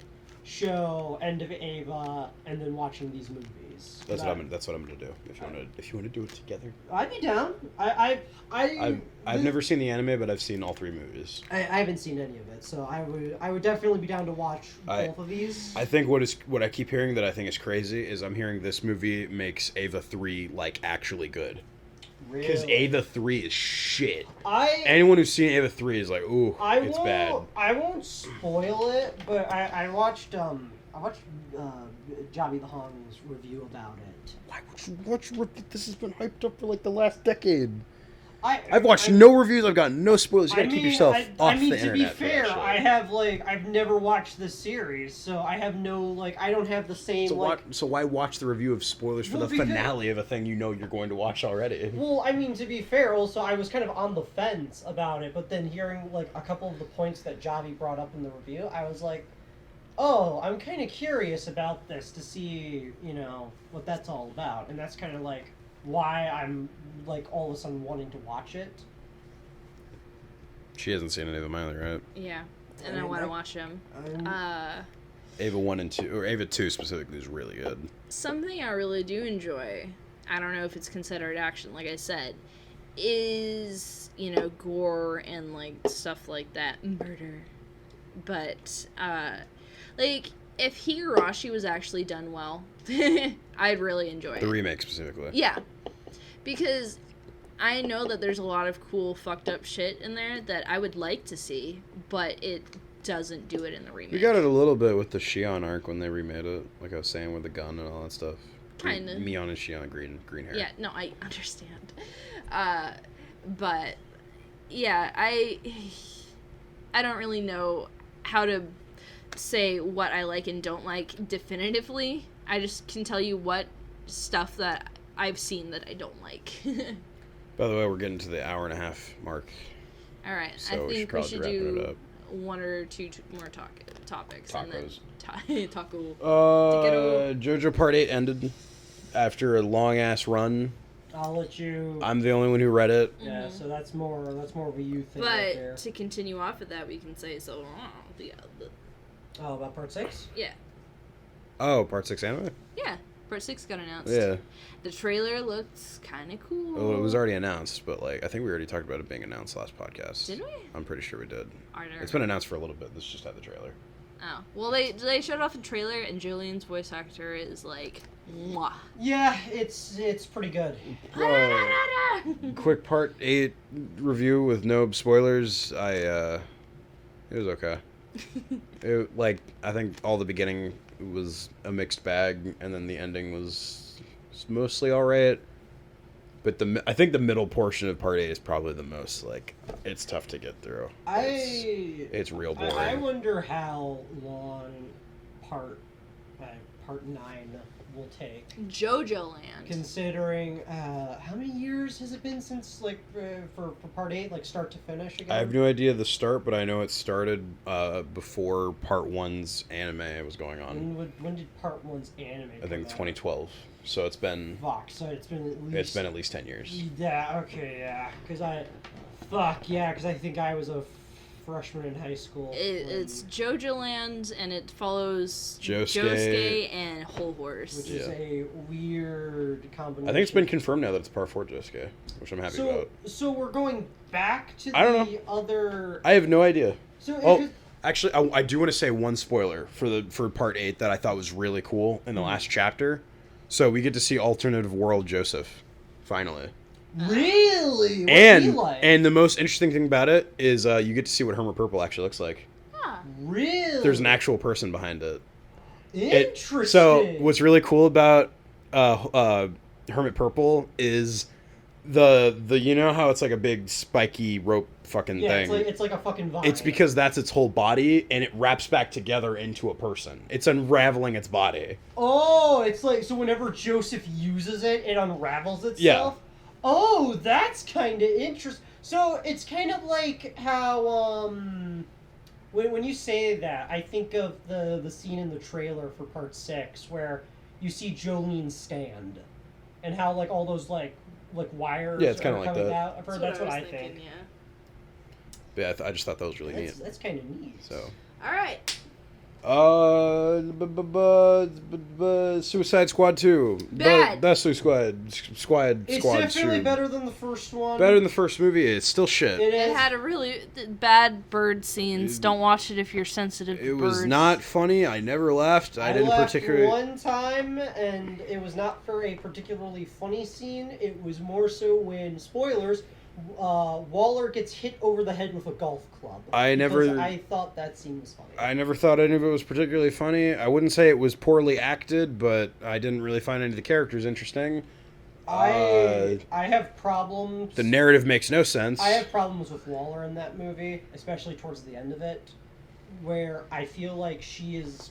show, End of Ava, and then watching these movies. That's what I'm gonna do. If you want to do it together. I'd be down. I've never seen the anime, but I've seen all 3 movies. I haven't seen any of it, so I would definitely be down to watch both of these. I think what I keep hearing that I think is crazy is I'm hearing this movie makes Ava 3 like actually good. Because Ava 3 is shit. Anyone who's seen Ava 3 is like, ooh, it's bad. I won't spoil it, but I watched Jobby the Hong's review about it. Why would you watch? This has been hyped up for like the last decade. I've watched no reviews. I've got no spoilers. You gotta keep yourself off the internet. To be fair, I've never watched the series, so I have no, like, I don't have the same, So why watch the review of spoilers for the finale of a thing you know you're going to watch already? Well, I mean, to be fair, also, I was kind of on the fence about it, but then hearing, like, a couple of the points that Jobby brought up in the review, I was like, oh, I'm kind of curious about this to see, you know, what that's all about, and that's kind of, like, why I'm, like, all of a sudden wanting to watch it. She hasn't seen any of them either, right? Yeah, and I want to watch them. Ava 1 and 2, or Ava 2 specifically, is really good. Something I really do enjoy, I don't know if it's considered action, like I said, is, you know, gore and, like, stuff like that. Murder. But, like, if Higurashi was actually done well, I'd really enjoy it. The remake specifically. Yeah. Because I know that there's a lot of cool fucked up shit in there that I would like to see, but it doesn't do it in the remake. We got it a little bit with the Shion arc when they remade it, like I was saying, with the gun and all that stuff. Kinda. Mion and Shion, green hair. Yeah, no, I understand. But yeah, I don't really know how to say what I like and don't like definitively. I just can tell you what stuff that I've seen that I don't like. By the way, we're getting to the hour and a half mark. All right, So I think we should wrap it do up. one or two more topics. Tacos. And then taco. JoJo Part 8 ended after a long ass run. I'll let you. I'm the only one who read it. Yeah, so that's more of a you thing But right there. to continue off of that, we can say Oh, about part 6? Yeah. Oh, Part 6 anime? Yeah, part 6 got announced. Yeah. The trailer looked kind of cool. Well, it was already announced, but like I think we already talked about it being announced last podcast. Did we? I'm pretty sure we did. I don't It's been announced for a little bit. This just had the trailer. Oh. Well, they showed off the trailer, and Julian's voice actor is like, mwah. Yeah, it's pretty good. Quick Part 8 review with no spoilers. It was okay. I think all the beginning was a mixed bag, and then the ending was mostly alright. But I think the middle portion of Part 8 is probably the most, it's tough to get through. It's real boring. I wonder how long part 9 will take. JoJo Land. Considering, how many years has it been since, for Part 8, start to finish again? I have no idea the start, but I know it started before Part 1's anime was going on. When did Part 1's anime I think come out? 2012. So it's been... Fuck, so it's been at least... It's been at least 10 years. Yeah, okay, yeah. Because I think I was a freshman in high school. It's JoJo Land, and it follows Josuke and Whole Horse. Which is a weird combination. I think it's been confirmed now that it's Part 4 Josuke, which I'm happy about. So we're going back to other... I have no idea. So actually, I do want to say one spoiler for Part 8 that I thought was really cool in the last chapter. So we get to see alternative world Joseph, finally. Really? What's he like? And the most interesting thing about it is you get to see what Hermit Purple actually looks like. Huh. Really? There's an actual person behind it. Interesting. So what's really cool about Hermit Purple is the you know how it's like a big spiky rope fucking thing. It's like a fucking vine. It's because that's its whole body, and it wraps back together into a person. It's unraveling its body. Oh, it's like, so whenever Joseph uses it, it unravels itself? Yeah. Oh, that's kind of interesting. So it's kind of like how, when you say that, I think of the scene in the trailer for Part 6 where you see Jolene stand, and how, all those, wires Yeah, it's kind of like coming that. out. I've heard that's what I think. Yeah. But yeah, I just thought that was really neat. That's kind of neat. So. All right. Suicide Squad 2. Bad. Best Suicide Squad. It's Squad definitely 2. better than the first one. Better than the first movie. It's still shit. It had a really bad bird scenes. Don't watch it if you're sensitive to It birds. was not funny. I never laughed. I didn't laughed particularly. one time, and it was not for a particularly funny scene. It was more so when, spoilers, Waller gets hit over the head with a golf club. I thought that scene was funny. I never thought any of it was particularly funny. I wouldn't say it was poorly acted, but I didn't really find any of the characters interesting. I have problems. The narrative makes no sense. I have problems with Waller in that movie, especially towards the end of it, where I feel like she is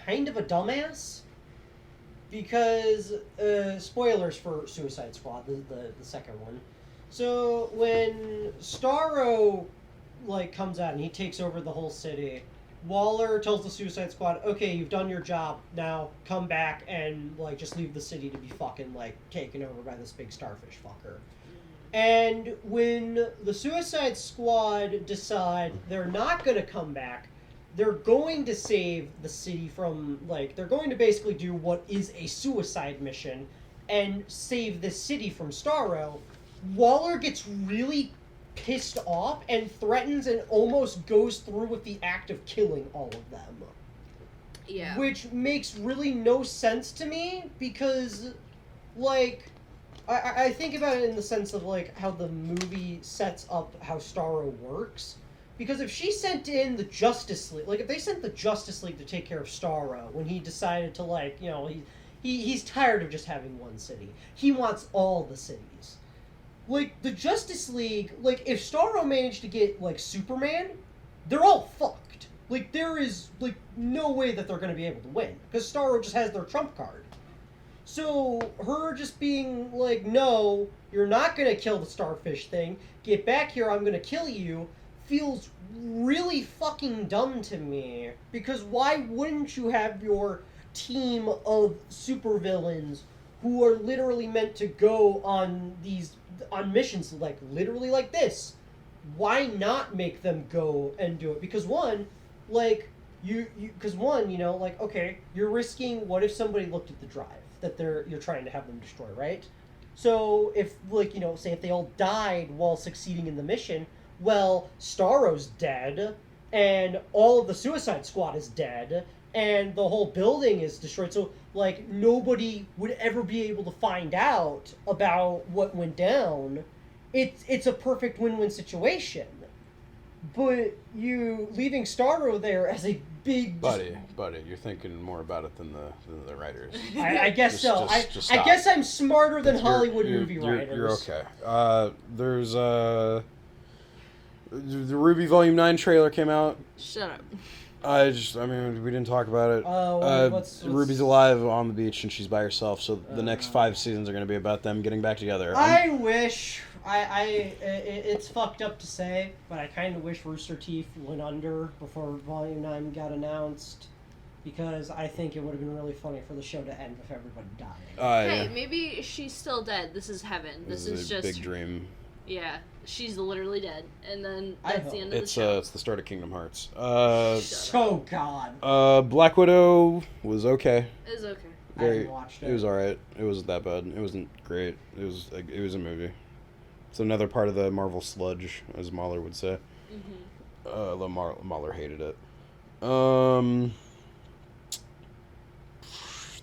kind of a dumbass. Because, spoilers for Suicide Squad, the second one. So when Starro comes out and he takes over the whole city, Waller tells the Suicide Squad, "Okay, you've done your job. Now come back and just leave the city to be fucking taken over by this big starfish fucker." And when the Suicide Squad decide they're not going to come back, they're going to save the city from they're going to basically do what is a suicide mission and save the city from Starro. Waller gets really pissed off and threatens and almost goes through with the act of killing all of them. Yeah. Which makes really no sense to me because, I think about it in the sense of, like, how the movie sets up how Starro works. Because if she sent in the Justice League, like, if they sent the Justice League to take care of Starro when he decided to, like, you know, he's tired of just having one city. He wants all the cities. Like, the Justice League, like, if Starro managed to get, like, Superman, they're all fucked. Like, there is, like, no way that they're going to be able to win. Because Starro just has their trump card. So, her just being like, no, you're not going to kill the starfish thing. Get back here, I'm going to kill you, feels really fucking dumb to me. Because why wouldn't you have your team of supervillains who are literally meant to go on missions, like, literally like this? Why not make them go and do it? Because one, like, you know, like, okay, you're risking, what if somebody looked at the drive that you're trying to have them destroy, right? So if, like, you know, say if they all died while succeeding in the mission, well, Starro's dead, and all of the Suicide Squad is dead, and the whole building is destroyed. So, like, nobody would ever be able to find out about what went down. It's a perfect win-win situation. But you leaving Starro there as a big... Buddy, you're thinking more about it than the writers. I guess so. I stop. guess I'm smarter than Hollywood movie writers. You're okay. There's the Ruby Volume 9 trailer came out. Shut up. I mean, we didn't talk about it. What's... Ruby's alive on the beach and she's by herself, so the next 5 seasons are going to be about them getting back together. I wish... it's fucked up to say, but I kind of wish Rooster Teeth went under before Volume 9 got announced, because I think it would have been really funny for the show to end with everybody dying. Hey, maybe she's still dedd. This is heaven. This is a just... big dream. Yeah, she's literally dead, and then that's the end of the It's show. it's the start of Kingdom Hearts. Oh, God. Black Widow was okay. It was okay. I haven't watched it. It was alright. It wasn't that bad. It wasn't great. It was a movie. It's another part of the Marvel sludge, as Mahler would say. Mm-hmm. Mahler hated it. The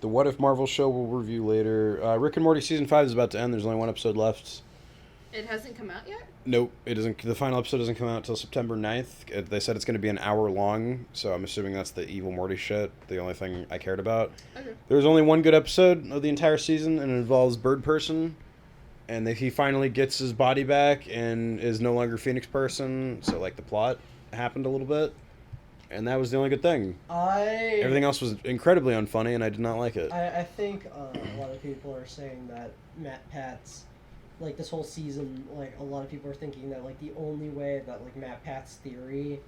What If Marvel show we'll review later. Rick and Morty Season 5 is about to end. There's only 1 episode left. It hasn't come out yet? Nope, it doesn't. The final episode doesn't come out until September 9th. They said it's going to be an hour long, so I'm assuming that's the Evil Morty shit, the only thing I cared about. Okay. There's only 1 good episode of the entire season, and it involves Bird Person. And he finally gets his body back and is no longer Phoenix Person. So, like, the plot happened a little bit. And that was the only good thing. Everything else was incredibly unfunny, and I did not like it. I think a lot of people are saying that Matt Pat's, like, this whole season, like, a lot of people are thinking that, like, the only way that, like, Matt Pat's theory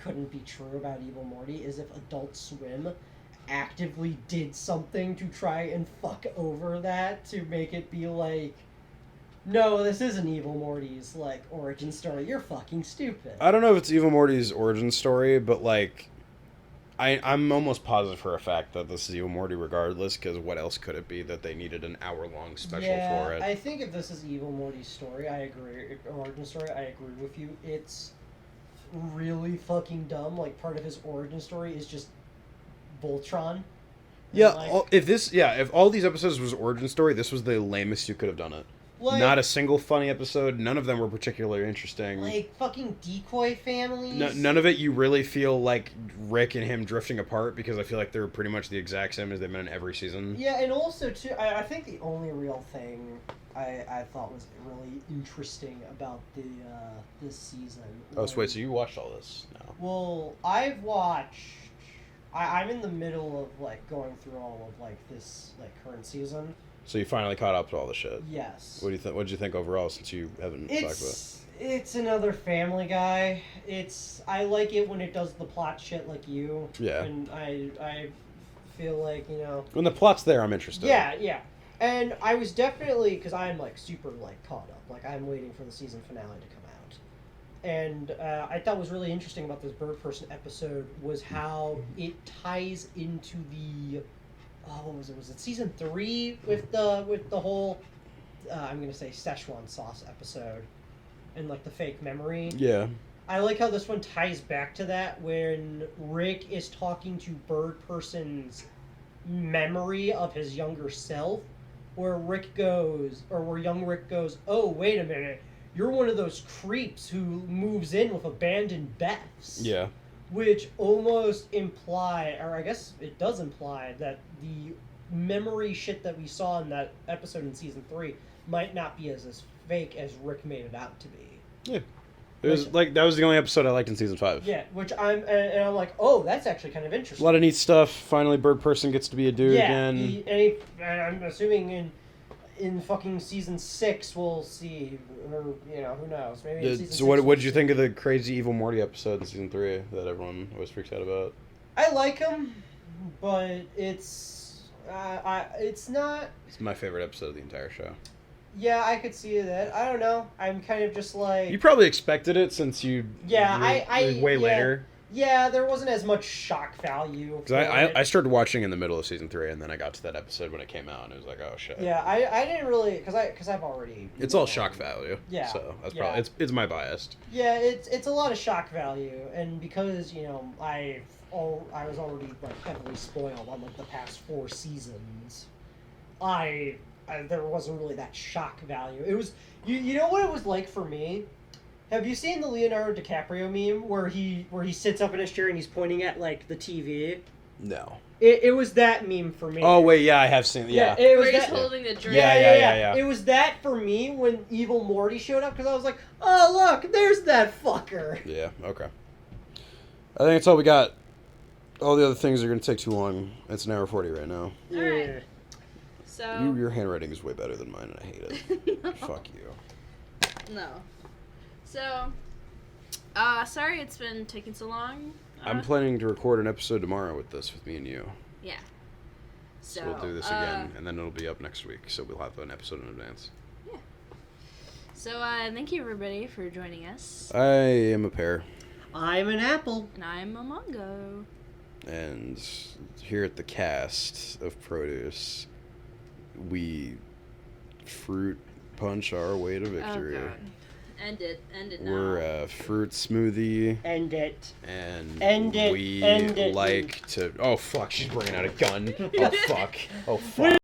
couldn't be true about Evil Morty is if Adult Swim actively did something to try and fuck over that to make it be like... No, this isn't Evil Morty's, like, origin story. You're fucking stupid. I don't know if it's Evil Morty's origin story, but, like, I'm almost positive for a fact that this is Evil Morty regardless, because what else could it be that they needed an hour-long special for it? I think if this is Evil Morty's story, I agree. Origin story, I agree with you. It's really fucking dumb. Like, part of his origin story is just Voltron. Yeah, like, if all these episodes was origin story, this was the lamest you could have done it. Like, not a single funny episode. None of them were particularly interesting. Like, fucking decoy families. None of it you really feel like Rick and him drifting apart, because I feel like they're pretty much the exact same as they've been in every season. Yeah, and also, too, I think the only real thing I thought was really interesting about this season... Oh, so wait, so you watched all this now? Well, I've watched... I'm in the middle of, like, going through all of, like, this, like, current season. So you finally caught up to all the shit. Yes. What did you think overall, since you haven't talked about it? It's another Family Guy. I like it when it does the plot shit like you. Yeah. And I feel like, you know... When the plot's there, I'm interested. Yeah. And I was definitely, because I'm, like, super, like, caught up. Like, I'm waiting for the season finale to come out. And I thought was really interesting about this Bird Person episode was how it ties into the... what was it? Was it season 3 with the whole I'm gonna say Szechuan sauce episode and like the fake memory? Yeah. I like how this one ties back to that when Rick is talking to Bird Person's memory of his younger self, where young Rick goes, oh, wait a minute, you're one of those creeps who moves in with abandoned Beths. Yeah. Which almost or I guess it does imply, that the memory shit that we saw in that episode in season 3 might not be as fake as Rick made it out to be. Yeah. It was that was the only episode I liked in season 5. Yeah, which I'm like, oh, that's actually kind of interesting. A lot of neat stuff. Finally, Bird Person gets to be a dude again. And I'm assuming in fucking season 6 we'll see, or who knows? Maybe. In season so what did you think of the crazy Evil Morty episode in season 3 that everyone always freaks out about? I like him, but it's not. It's my favorite episode of the entire show. Yeah, I could see that. I don't know. I'm kind of just like... You probably expected it since you... Yeah, way later. Yeah, there wasn't as much shock value. Because I started watching in the middle of season 3, and then I got to that episode when it came out, and it was like, oh, shit. Yeah, I didn't really... Because I've already... It's all shock value. Yeah. So that's probably... It's my bias. Yeah, it's a lot of shock value, and because, I was already, like, heavily spoiled on, like, the past 4 seasons, there wasn't really that shock value. It was, you know what it was like for me? Have you seen the Leonardo DiCaprio meme where he sits up in his chair and he's pointing at, like, the TV? No. It was that meme for me. Oh wait, yeah, I have seen. Yeah, it was where he's that, holding the drink. Yeah. It was that for me when Evil Morty showed up, because I was like, oh look, there's that fucker. Yeah. Okay. I think that's all we got. All the other things are going to take too long. It's an hour 40 right now. All right. So Your handwriting is way better than mine, and I hate it. No. Fuck you. No. So, sorry it's been taking so long. I'm planning to record an episode tomorrow with me and you. Yeah. So We'll do this again, and then it'll be up next week, so we'll have an episode in advance. Yeah. So, thank you everybody for joining us. I am a Pear. I'm an apple. And I'm a Mongo. And here at the cast of Produce, we fruit punch our way to victory. Oh, God. End it now. We're a fruit smoothie. End it. And End it. we End it. like to... Oh, fuck, she's bringing out a gun. Oh, fuck. Oh, fuck.